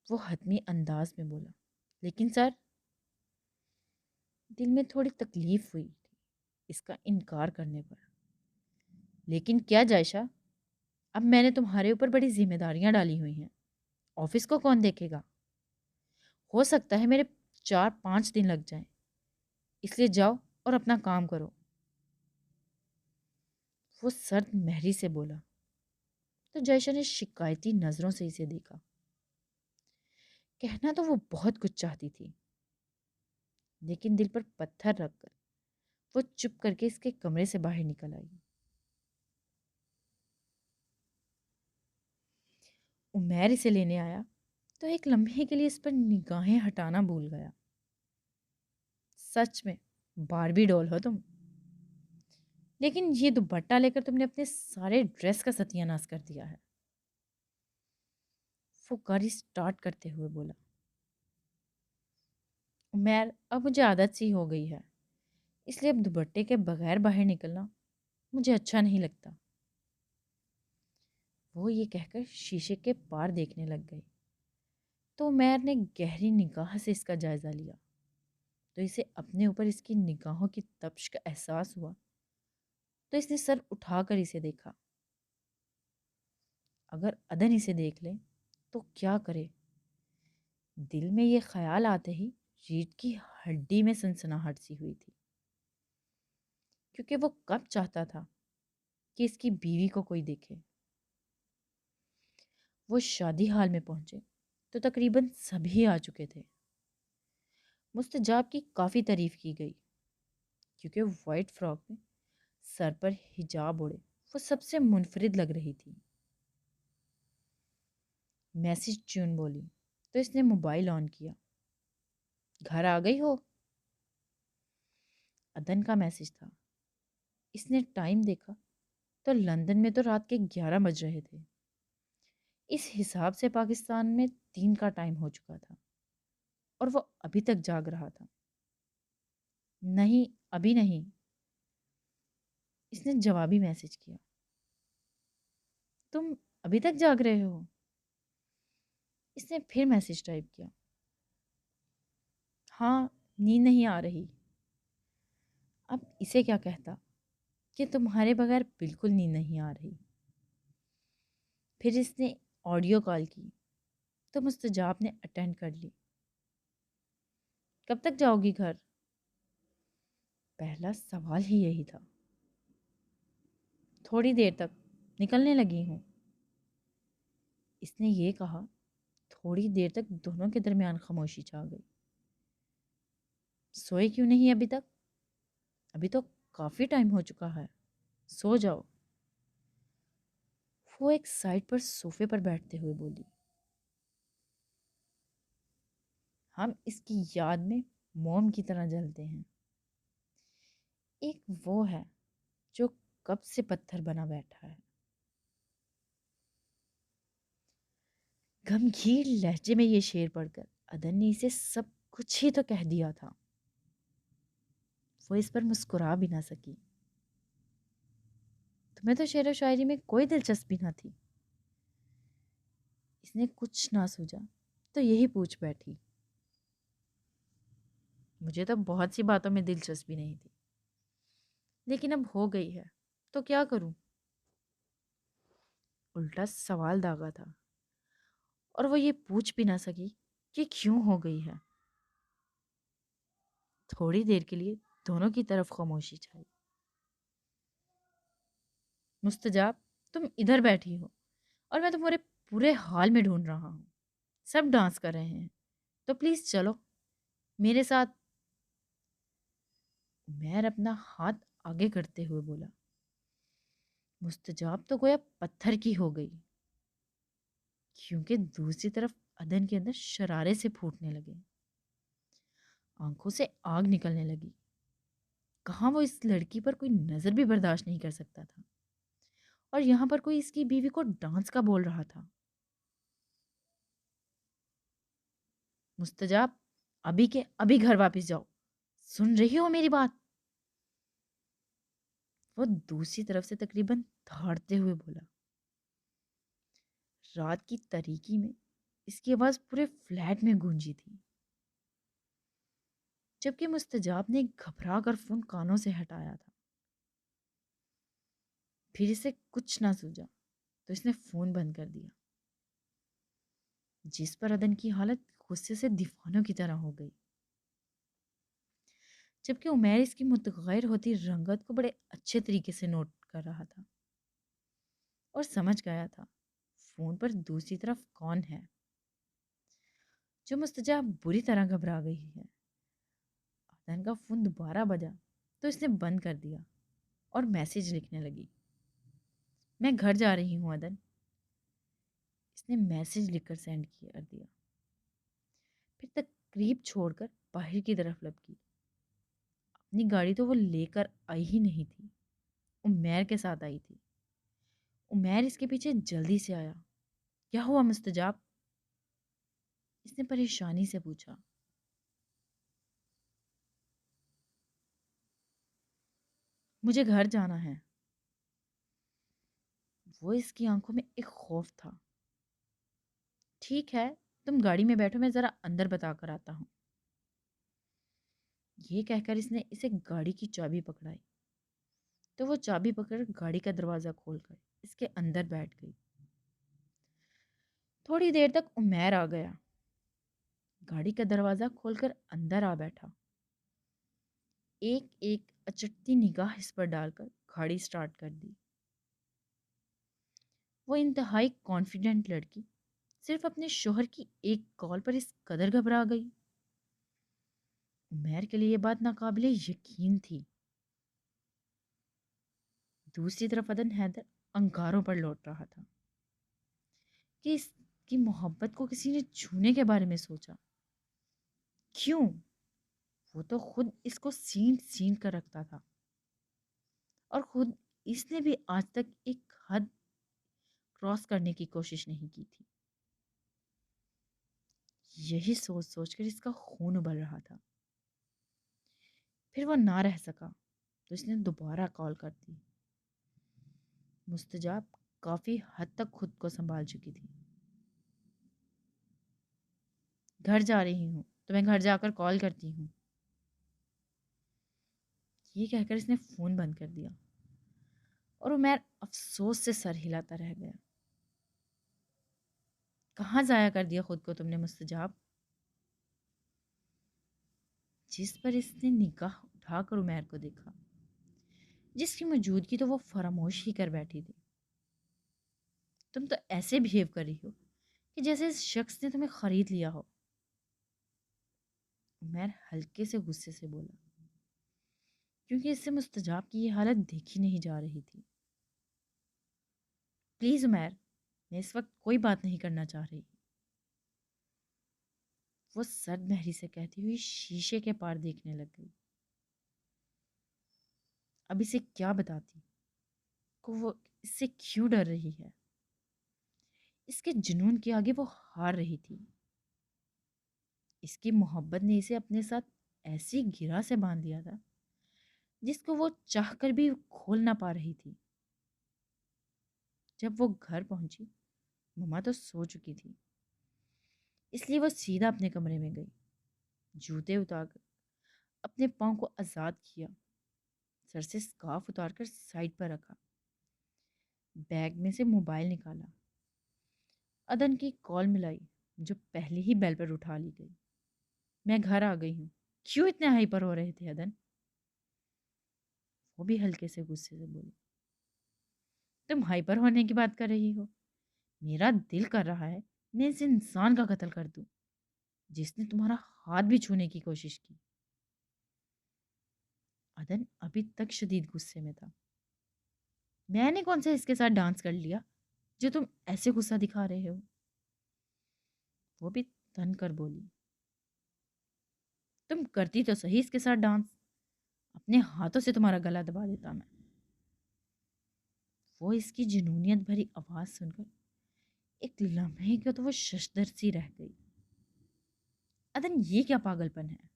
وہ حتمی انداز میں بولا۔ لیکن سر، دل میں تھوڑی تکلیف ہوئی تھی اس کا انکار کرنے پر۔ لیکن کیا جائشہ، اب میں نے تمہارے اوپر بڑی ذمہ داریاں ڈالی ہوئی ہیں، آفس کو کون دیکھے گا؟ ہو سکتا ہے میرے 4-5 دن لگ جائیں، اس لیے جاؤ اور اپنا کام کرو، وہ سرد مہری سے بولا۔ تو جائشہ نے شکایتی نظروں سے اسے دیکھا۔ کہنا تو وہ بہت کچھ چاہتی تھی، لیکن دل پر پتھر رکھ کر وہ چپ کر کے اس کے کمرے سے باہر نکل آئی۔ عمیر اسے لینے آیا تو ایک لمحے کے لیے اس پر نگاہیں ہٹانا بھول گیا۔ سچ میں باربی ڈول ہو تم، لیکن یہ دوپٹہ لے کر تم نے اپنے سارے ڈریس کا ستیہ ناش کر دیا ہے، وہ گاڑی سٹارٹ کرتے ہوئے بولا۔ عمیر، اب مجھے عادت سی ہو گئی ہے، اس لیے اب دوپٹے کے بغیر باہر نکلنا مجھے اچھا نہیں لگتا، وہ یہ کہہ کر شیشے کے پار دیکھنے لگ گئی تو عمیر نے گہری نگاہ سے اس کا جائزہ لیا تو اسے اپنے اوپر اس کی نگاہوں کی تپش کا احساس ہوا، تو اس نے سر اٹھا کر اسے دیکھا۔ اگر عدن اسے دیکھ لے تو کیا کرے؟ دل میں یہ خیال آتے ہی ریڑھ کی ہڈی میں سنسناہٹ سی ہوئی تھی، کیونکہ وہ کب چاہتا تھا کہ اس کی بیوی کو کوئی دیکھے۔ وہ شادی حال میں پہنچے تو تقریباً سبھی آ چکے تھے۔ مستجاب کی کافی تعریف کی گئی کیونکہ وائٹ فراک میں سر پر حجاب اوڑے وہ سب سے منفرد لگ رہی تھی۔ میسج چون بولی تو اس نے موبائل آن کیا۔ گھر آ گئی ہو؟ عدن کا میسج تھا۔ اس نے ٹائم دیکھا تو لندن میں تو رات کے 11 بج رہے تھے۔ اس حساب سے پاکستان میں 3 کا ٹائم ہو چکا تھا اور وہ ابھی تک جاگ رہا تھا۔ نہیں، ابھی نہیں، اس نے جوابی میسج کیا۔ تم ابھی تک جاگ رہے ہو؟ اس نے پھر میسج ٹائپ کیا۔ ہاں، نیند نہیں آ رہی۔ اب اسے کیا کہتا کہ تمہارے بغیر بالکل نیند نہیں آ رہی۔ پھر اس نے آڈیو کال کی تو مستجاب نے اٹینڈ کر لی۔ کب تک جاؤ گی گھر؟ پہلا سوال ہی یہی تھا۔ تھوڑی دیر تک، نکلنے لگی ہوں۔ اس نے یہ کہا، تھوڑی دیر تک دونوں کے درمیان خاموشی چھا گئی۔ سوئے کیوں نہیں ابھی تک؟ ابھی تو کافی ٹائم ہو چکا ہے، سو جاؤ۔ وہ ایک سائڈ پر صوفے پر بیٹھتے ہوئے بولی۔ ہم اس کی یاد میں موم کی طرح جلتے ہیں۔ ایک وہ ہے جو کب سے پتھر بنا بیٹھا ہے۔ غمگین لہجے میں یہ شعر پڑھ کر عدن نے اسے سب کچھ ہی تو کہہ دیا تھا۔ وہ اس پر مسکرا بھی نہ سکی۔ تمہیں تو شعر و شاعری میں کوئی دلچسپی نہ تھی۔ اس نے کچھ نہ سوچا تو یہی پوچھ بیٹھی۔ مجھے تو بہت سی باتوں میں دلچسپی نہیں تھی، لیکن اب ہو گئی ہے تو کیا کروں؟ الٹا سوال داغا تھا اور وہ یہ پوچھ بھی نہ سکی کہ کیوں ہو گئی ہے۔ تھوڑی دیر کے لیے دونوں کی طرف خاموشی چھائی۔ مستجاب، تم ادھر بیٹھی ہو اور میں تمہارے پورے حال میں ڈھونڈ رہا ہوں۔ سب ڈانس کر رہے ہیں تو پلیز چلو میرے ساتھ۔ عمیر اپنا ہاتھ آگے کرتے ہوئے بولا۔ مستجاب تو گویا پتھر کی ہو گئی، کیونکہ دوسری طرف عدن کے اندر شرارے سے پھوٹنے لگے، آنکھوں سے آگ نکلنے لگی۔ کہاں وہ اس لڑکی پر کوئی نظر بھی برداشت نہیں کر سکتا تھا، اور یہاں پر کوئی اس کی بیوی کو ڈانس کا بول رہا تھا۔ مستجاب، ابھی کے ابھی گھر واپس جاؤ، سن رہی ہو میری بات؟ وہ دوسری طرف سے تقریباً دھاڑتے ہوئے بولا۔ رات کی تاریکی میں اس کی آواز پورے فلیٹ میں گونجی تھی، جبکہ مستجاب نے گھبرا کر فون کانوں سے ہٹایا تھا۔ پھر اسے کچھ نہ سوجا تو اس نے فون بند کر دیا، جس پر عدن کی حالت غصے سے دیوانوں کی طرح ہو گئی، جبکہ عمیر اس کی متغیر ہوتی رنگت کو بڑے اچھے طریقے سے نوٹ کر رہا تھا اور سمجھ گیا تھا فون پر دوسری طرف کون ہے۔ جو مستجاب بری طرح گھبرا گئی ہے۔ عدن کا فون دوبارہ بجا تو اس نے بند کر دیا اور میسج لکھنے لگی۔ میں گھر جا رہی ہوں عدن۔ اس نے میسج لکھ کر سینڈ کر دیا، پھر تقریب چھوڑ کر باہر کی طرف لپکی۔ اپنی گاڑی تو وہ لے کر آئی ہی نہیں تھی، عمیر کے ساتھ آئی تھی۔ عمیر اس کے پیچھے جلدی سے آیا۔ کیا ہوا مستجاب؟ اس نے پریشانی سے پوچھا۔ مجھے گھر جانا ہے۔ وہ اس کی آنکھوں میں ایک خوف تھا۔ ٹھیک ہے، تم گاڑی میں بیٹھو، میں ذرا اندر بتا کر آتا ہوں۔ یہ کہہ کر اس نے اسے گاڑی کی چابی پکڑائی تو وہ چابی پکڑ گاڑی کا دروازہ کھول کر اس کے اندر بیٹھ گئی۔ تھوڑی دیر تک عمیر آ گیا، گاڑی کا دروازہ کھول کر اندر آ بیٹھا، ایک ایک اچٹتی نگاہ اس پر ڈال کر گاڑی سٹارٹ کر دی۔ وہ انتہائی کانفیڈنٹ لڑکی صرف اپنے شوہر کی ایک کال پر اس قدر گھبرا گئی۔ عمیر کے لیے یہ بات ناقابل یقین تھی۔ دوسری طرف عدن حیدر انگاروں پر لوٹ رہا تھا کہ اس کی محبت کو کسی نے چھونے کے بارے میں سوچا۔ کیوں؟ وہ تو خود اس کو سینٹ سینٹ کر رکھتا تھا، اور خود اس نے بھی آج تک ایک حد کراس کرنے کی کوشش نہیں کی تھی۔ یہی سوچ سوچ کر اس کا خون ابل رہا تھا۔ پھر وہ نہ رہ سکا تو اس نے دوبارہ کال کر دی۔ مستجاب کافی حد تک خود کو سنبھال چکی تھی۔ گھر جا رہی ہوں، تو میں گھر جا کر کال کرتی ہوں۔ یہ کہہ کر اس نے فون بند کر دیا اور عمیر افسوس سے سر ہلاتا رہ گیا۔ کہاں ضائع کر دیا خود کو تم نے مستجاب؟ جس پر اس نے نگاہ اٹھا کر عمیر کو دیکھا، جس کی موجودگی تو وہ فراموش ہی کر بیٹھی تھی۔ تم تو ایسے بہیو کر رہی ہو کہ جیسے اس شخص نے تمہیں خرید لیا ہو۔ عمیر ہلکے سے غصے سے بولا، کیونکہ اس سے مستجاب کی یہ حالت دیکھی نہیں جا رہی تھی۔ پلیز عمیر، میں اس وقت کوئی بات نہیں کرنا چاہ رہی۔ وہ سرد مہری سے کہتی ہوئی شیشے کے پار دیکھنے لگ گئی۔ اب اسے کیا بتاتی کہ وہ اس سے کیوں ڈر رہی ہے؟ اس کے جنون کے آگے وہ ہار رہی تھی۔ اس کی محبت نے اسے اپنے ساتھ ایسی گرہ سے باندھ دیا تھا جس کو وہ چاہ کر بھی کھول نہ پا رہی تھی۔ جب وہ گھر پہنچی، مما تو سو چکی تھی، اس لیے وہ سیدھا اپنے کمرے میں گئی، جوتے اتار کر اپنے پاؤں کو آزاد کیا، سر سے سکارف اتار کر سائڈ پر رکھا، بیگ میں سے موبائل نکالا، عدن کی کال ملائی جو پہلے ہی بیل پر اٹھا لی گئی۔ میں گھر آ گئی ہوں۔ کیوں اتنے ہائپر ہو رہے تھے عدن؟ وہ بھی ہلکے سے غصے سے بولی۔ تم ہائپر ہونے کی بات کر رہی ہو؟ میرا دل کر رہا ہے میں اس انسان کا قتل کر دوں جس نے تمہارا ہاتھ بھی چھونے کی کوشش کی۔ عدن ابھی تک شدید غصے میں تھا۔ میں نے کون سا اس کے ساتھ ڈانس کر لیا جو تم ایسے غصہ دکھا رہے ہو؟ وہ بھی تن کر بولی۔ تم کرتی تو صحیح اس کے ساتھ ڈانس، اپنے ہاتھوں سے تمہارا گلا دبا دیتا میں۔ وہ اس کی جنونیت بھری آواز سن کر ایک لمحے کا تو وہ ششدر سی رہ گئی۔ عدن یہ کیا پاگل پن ہے؟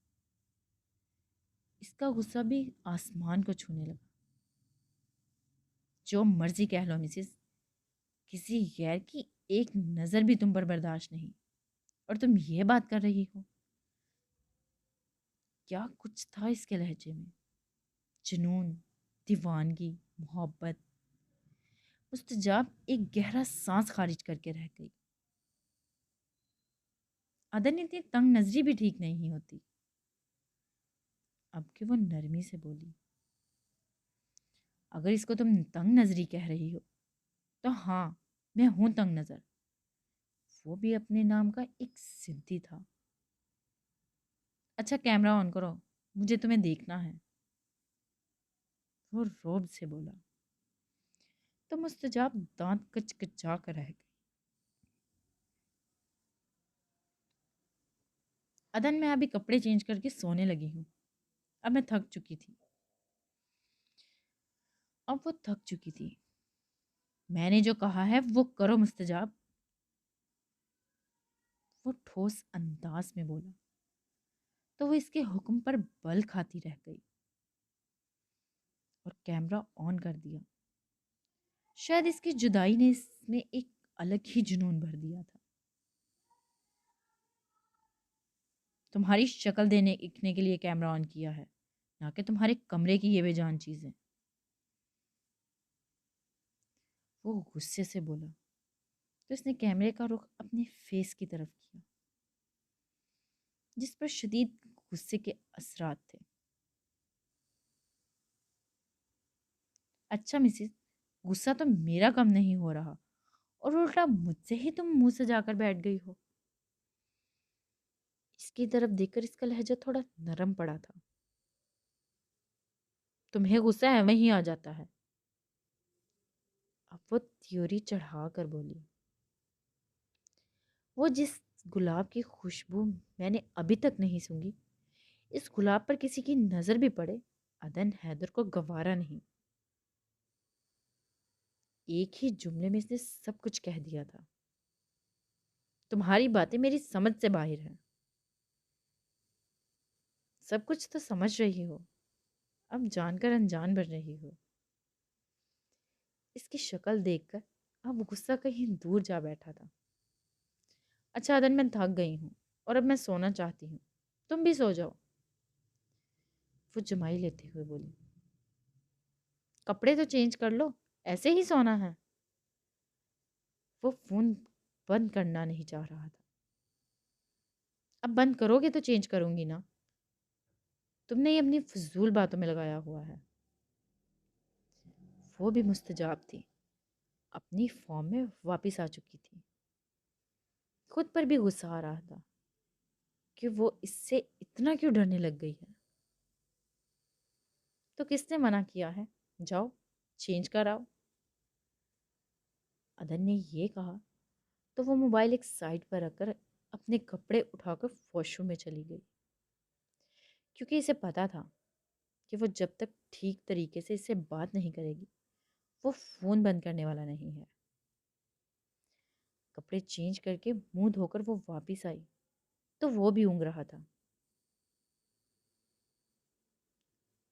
اس کا غصہ بھی آسمان کو چھونے لگا۔ جو مرضی کہہ لو مسز، کسی غیر کی ایک نظر بھی تم پر برداشت نہیں، اور تم یہ بات کر رہی ہو؟ کیا کچھ تھا اس کے لہجے میں، جنون، دیوانگی، محبت۔ مستجاب ایک گہرا سانس خارج کر کے رہ گئی۔ عدن اتنی تنگ نظری بھی ٹھیک نہیں ہوتی۔ اب کہ وہ نرمی سے بولی، اگر اس کو تم تنگ نظری کہہ رہی ہو تو ہاں، میں ہوں تنگ نظر۔ وہ بھی اپنے نام کا ایک سدھی تھا۔ اچھا کیمرہ آن کرو، مجھے تمہیں دیکھنا ہے، وہ روب سے بولا۔ تو مستجاب دانت کچ کچا کر رہ گئی۔ عدن میں ابھی کپڑے چینج کر کے سونے لگی ہوں، اب میں تھک چکی تھی۔ اب وہ تھک چکی تھی۔ میں نے جو کہا ہے وہ کرو مستجاب، وہ ٹھوس انداز میں بولا تو وہ اس کے حکم پر بل کھاتی رہ گئی اور کیمرہ آن کر دیا۔ شاید اس کی جدائی نے اس میں ایک الگ ہی جنون بھر دیا تھا۔ تمہاری شکل دیکھنے کے لیے کیمرہ آن کیا ہے، نہ کہ تمہارے کمرے کی یہ بے جان چیزیں۔ وہ غصے سے بولا تو اس نے کیمرے کا رخ اپنے فیس کی طرف کیا، جس پر شدید غصے کے اثرات تھے۔ اچھا مسز، غصہ تو میرا کم نہیں ہو رہا اور الٹا مجھ سے ہی تم منہ سے جا کر بیٹھ گئی ہو۔ اس کی طرف دیکھ کر اس کا لہجہ تھوڑا نرم پڑا تھا۔ تمہیں غصہ ہے وہیں آ جاتا ہے۔ اب وہ تیوری چڑھا کر بولی، وہ جس گلاب کی خوشبو میں نے ابھی تک نہیں سونگھی، اس گلاب پر کسی کی نظر بھی پڑے، عدن حیدر کو گوارا نہیں۔ ایک ہی جملے میں اس نے سب کچھ کہہ دیا تھا۔ تمہاری باتیں میری سمجھ سے باہر ہیں۔ سب کچھ تو سمجھ رہی ہو، اب جان کر انجان بن رہی ہو۔ اس کی شکل دیکھ کر اب غصہ کہیں دور جا بیٹھا تھا۔ اچھا عدن، میں تھک گئی ہوں اور اب میں سونا چاہتی ہوں، تم بھی سو جاؤ۔ وہ جمائی لیتے ہوئے بولی، کپڑے تو چینج کر لو، ایسے ہی سونا ہے۔ وہ فون بند کرنا نہیں چاہ رہا تھا۔ اب بند کرو گے تو چینج کروں گی نا، تم نے یہ اپنی فضول باتوں میں لگایا ہوا ہے۔ وہ بھی مستجاب تھی، اپنی فارم میں واپس آ چکی تھی۔ خود پر بھی غصہ آ رہا تھا کہ وہ اس سے اتنا کیوں ڈرنے لگ گئی ہے۔ تو کس نے منع کیا ہے؟ جاؤ چینج کر آؤ۔ عدن نے یہ کہا تو وہ موبائل ایک سائڈ پر رکھ کر اپنے کپڑے اٹھا کر واش روم میں چلی گئی، کیونکہ اسے پتا تھا کہ وہ جب تک ٹھیک طریقے سے اس سے بات نہیں کرے گی وہ فون بند کرنے والا نہیں ہے۔ کپڑے چینج کر کے منہ دھو کر وہ واپس آئی تو وہ بھی اونگ رہا تھا۔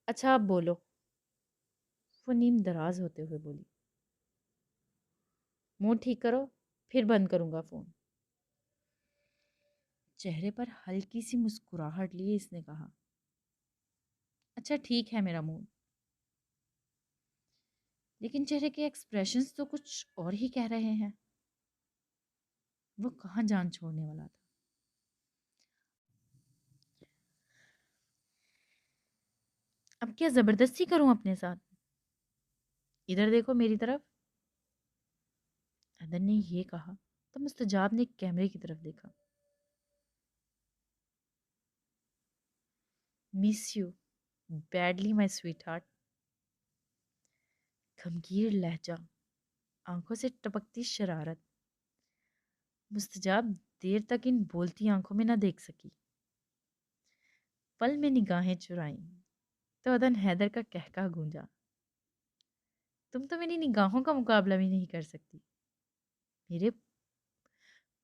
اچھا اب بولو، وہ نیم دراز ہوتے ہوئے بولی۔ منہ ٹھیک کرو پھر بند کروں گا فون۔ چہرے پر ہلکی سی مسکراہٹ لیے اس نے کہا، اچھا ٹھیک ہے میرا موڈ، لیکن چہرے کے ایکسپریشنز تو کچھ اور ہی کہہ رہے ہیں۔ وہ کہاں جان چھوڑنے والا تھا۔ اب کیا زبردستی کروں اپنے ساتھ؟ ادھر دیکھو میری طرف۔ عدن نے یہ کہا تو مستجاب نے کیمرے کی طرف دیکھا۔ Miss you badly my sweetheart. گھمگیر لہجہ، آنکھوں سے ٹپکتی شرارت۔ مستجاب دیر تک ان بولتی آنکھوں میں نہ دیکھ سکی۔ پل میں نگاہیں چرائیں تو عدن حیدر کا کہکا گونجا، تم تو میری نگاہوں کا مقابلہ بھی نہیں کر سکتی، میرے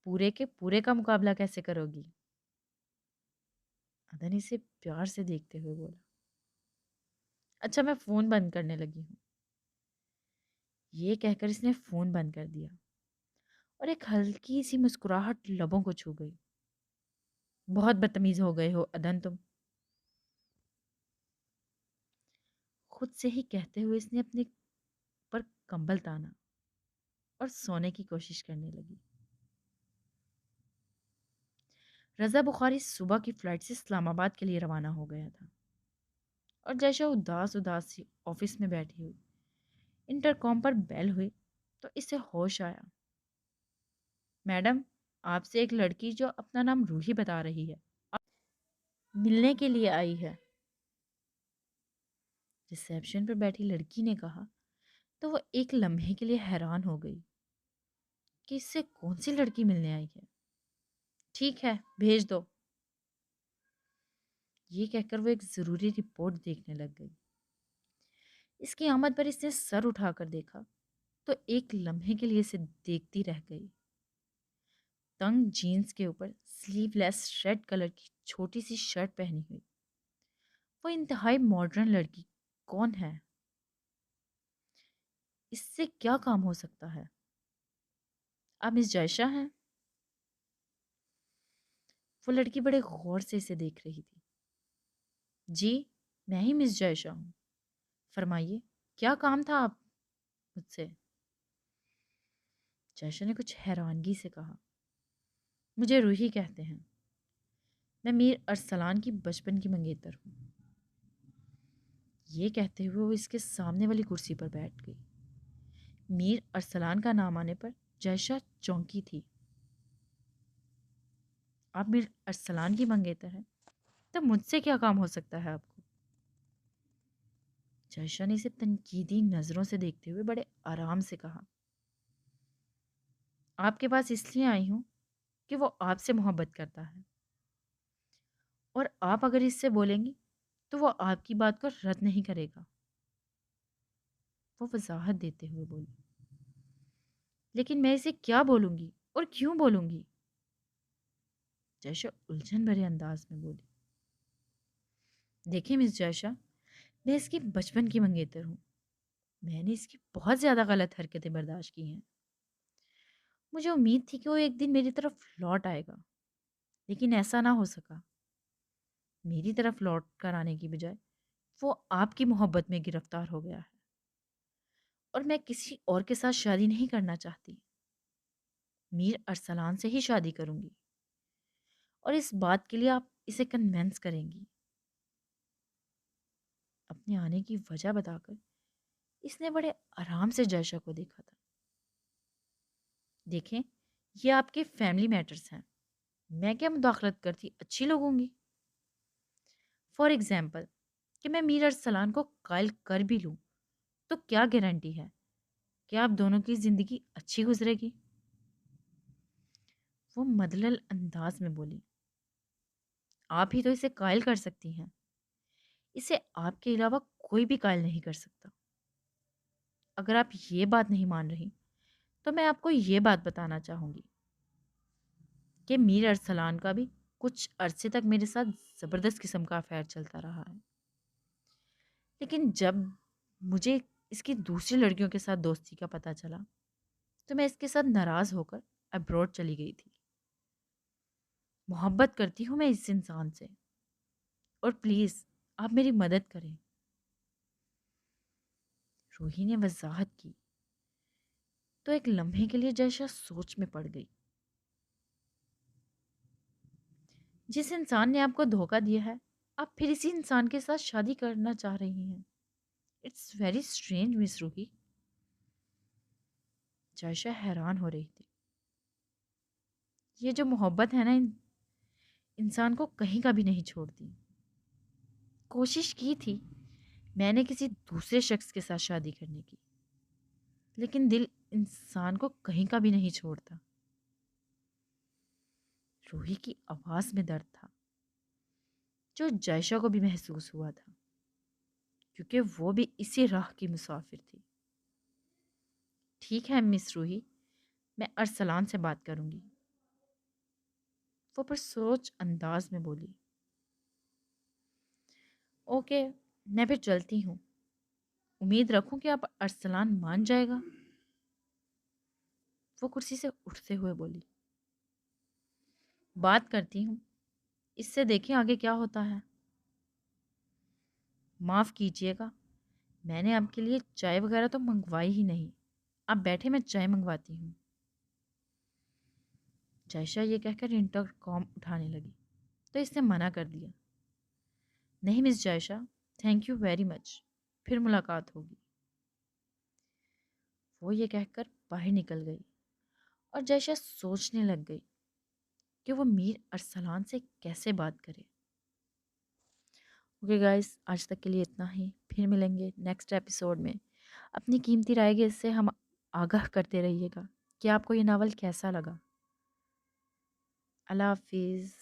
پورے کے پورے کا مقابلہ کیسے کرو گی؟ عدن اسے پیار سے دیکھتے ہوئے بولا، اچھا میں فون بند کرنے لگی ہوں۔ یہ کہہ کر اس نے فون بند کر دیا اور ایک ہلکی سی مسکراہٹ لبوں کو چھو گئی۔ بہت بدتمیز ہو گئے ہو عدن تم۔ خود سے ہی کہتے ہوئے اس نے اپنے پر کمبل تانا اور سونے کی کوشش کرنے لگی۔ رضا بخاری صبح کی فلائٹ سے اسلام آباد کے لیے روانہ ہو گیا تھا اور جیسے اداس اداس سی آفس میں بیٹھی ہوئی انٹر کام پر بیل ہوئی تو اسے ہوش آیا۔ میڈم، آپ سے ایک لڑکی جو اپنا نام روحی بتا رہی ہے ملنے کے لیے آئی ہے۔ ریسیپشن پر بیٹھی لڑکی نے کہا تو وہ ایک لمحے کے لیے حیران ہو گئی کہ اس سے کون سی لڑکی ملنے آئی ہے۔ ٹھیک ہے بھیج دو، یہ کہہ کر وہ ایک ضروری رپورٹ دیکھنے لگ گئی۔ اس کی آمد پر اس نے سر اٹھا کر دیکھا تو ایک لمحے کے لیے اسے دیکھتی رہ گئی۔ تنگ جینز کے اوپر سلیو لیس ریڈ کلر کی چھوٹی سی شرٹ پہنی ہوئی وہ انتہائی ماڈرن لڑکی کون ہے؟ اس سے کیا کام ہو سکتا ہے؟ آپ مس جائشہ ہیں؟ وہ لڑکی بڑے غور سے اسے دیکھ رہی تھی۔ جی، میں ہی مس جائشہ ہوں، فرمائیے کیا کام تھا آپ مجھ سے؟ جائشہ نے کچھ حیرانگی سے کہا، مجھے روحی کہتے ہیں، میں میر ارسلان کی بچپن کی منگیتر ہوں۔ یہ کہتے ہوئے وہ اس کے سامنے والی کرسی پر بیٹھ گئی۔ میر ارسلان کا نام آنے پر جائشہ چونکی تھی۔ آپ میر ارسلان کی منگیتر ہیں، تب مجھ سے کیا کام ہو سکتا ہے آپ کو؟ جائشہ نے اسے تنقیدی نظروں سے دیکھتے ہوئے بڑے آرام سے کہا، آپ کے پاس اس لیے آئی ہوں کہ وہ آپ سے محبت کرتا ہے، اور آپ اگر اس سے بولیں گی تو وہ آپ کی بات کو رد نہیں کرے گا۔ وہ وضاحت دیتے ہوئے بولی، لیکن میں اسے کیا بولوں گی اور کیوں بولوں گی؟ جائشہ الجھن بھرے انداز میں بولی، دیکھیں مس جائشہ، میں اس کی بچپن کی منگیتر ہوں۔ میں نے اس کی بہت زیادہ غلط حرکتیں برداشت کی ہیں۔ مجھے امید تھی کہ وہ ایک دن میری طرف لوٹ آئے گا، لیکن ایسا نہ ہو سکا۔ میری طرف لوٹ کر آنے کی بجائے وہ آپ کی محبت میں گرفتار ہو گیا ہے، اور میں کسی اور کے ساتھ شادی نہیں کرنا چاہتی۔ میر ارسلان سے ہی شادی کروں گی، اور اس بات کے لیے آپ اسے کنونس کریں گی۔ اپنے آنے کی وجہ بتا کر اس نے بڑے آرام سے جائشہ کو دیکھا تھا۔ دیکھیں، یہ آپ کے فیملی میٹرز ہیں، میں کیا مداخلت کرتی اچھی لوگوں گی؟ فار ایگزامپل کہ میں میر ارسلان کو قائل کر بھی لوں تو کیا گارنٹی ہے کہ آپ دونوں کی زندگی اچھی گزرے گی؟ وہ مدلل انداز میں بولی، آپ ہی تو اسے قائل کر سکتی ہیں، اسے آپ کے علاوہ کوئی بھی قائل نہیں کر سکتا۔ اگر آپ یہ بات نہیں مان رہی تو میں آپ کو یہ بات بتانا چاہوں گی کہ میر ارسلان کا بھی کچھ عرصے تک میرے ساتھ زبردست قسم کا افیئر چلتا رہا ہے، لیکن جب مجھے اس کی دوسری لڑکیوں کے ساتھ دوستی کا پتہ چلا تو میں اس کے ساتھ ناراض ہو کر ابروڈ چلی گئی تھی۔ محبت کرتی ہوں میں اس انسان سے، اور پلیز آپ میری مدد کریں۔ روحی نے وضاحت کی تو ایک لمحے کے لیے جائشہ سوچ میں پڑ گئی۔ جس انسان نے آپ کو دھوکہ دیا ہے، آپ پھر اسی انسان کے ساتھ شادی کرنا چاہ رہی ہیں۔ اٹس ویری اسٹرینج مس روحی۔ جائشہ حیران ہو رہی تھی۔ یہ جو محبت ہے نا، انسان کو کہیں کا بھی نہیں چھوڑتی۔ کوشش کی تھی میں نے کسی دوسرے شخص کے ساتھ شادی کرنے کی، لیکن دل انسان کو کہیں کا بھی نہیں چھوڑتا۔ روحی کی آواز میں درد تھا جو جائشہ کو بھی محسوس ہوا تھا، کیونکہ وہ بھی اسی راہ کی مسافر تھی۔ ٹھیک ہے مس روحی، میں ارسلان سے بات کروں گی، وہ پر سوچ انداز میں بولی۔ اوکے، میں پھر چلتی ہوں، امید رکھوں کہ آپ ارسلان مان جائے گا، وہ کرسی سے اٹھتے ہوئے بولی۔ بات کرتی ہوں، اس سے دیکھیں آگے کیا ہوتا ہے۔ معاف کیجیے گا، میں نے آپ کے لیے چائے وغیرہ تو منگوائی ہی نہیں، آپ بیٹھے، میں چائے منگواتی ہوں۔ جائشہ یہ کہہ کر انٹر کام اٹھانے لگی تو اس نے منع کر دیا، نہیں مس جائشہ، تھینک یو ویری مچ، پھر ملاقات ہوگی۔ وہ یہ کہہ کر باہر نکل گئی اور جائشہ سوچنے لگ گئی کہ وہ میر ارسلان سے کیسے بات کرے۔ اوکے گائز، آج تک کے لیے اتنا ہی، پھر ملیں گے نیکسٹ ایپیسوڈ میں۔ اپنی قیمتی رائے کے سے ہم آگاہ کرتے رہیے گا کہ آپ کو یہ ناول کیسا لگا۔ اللہ حافظ۔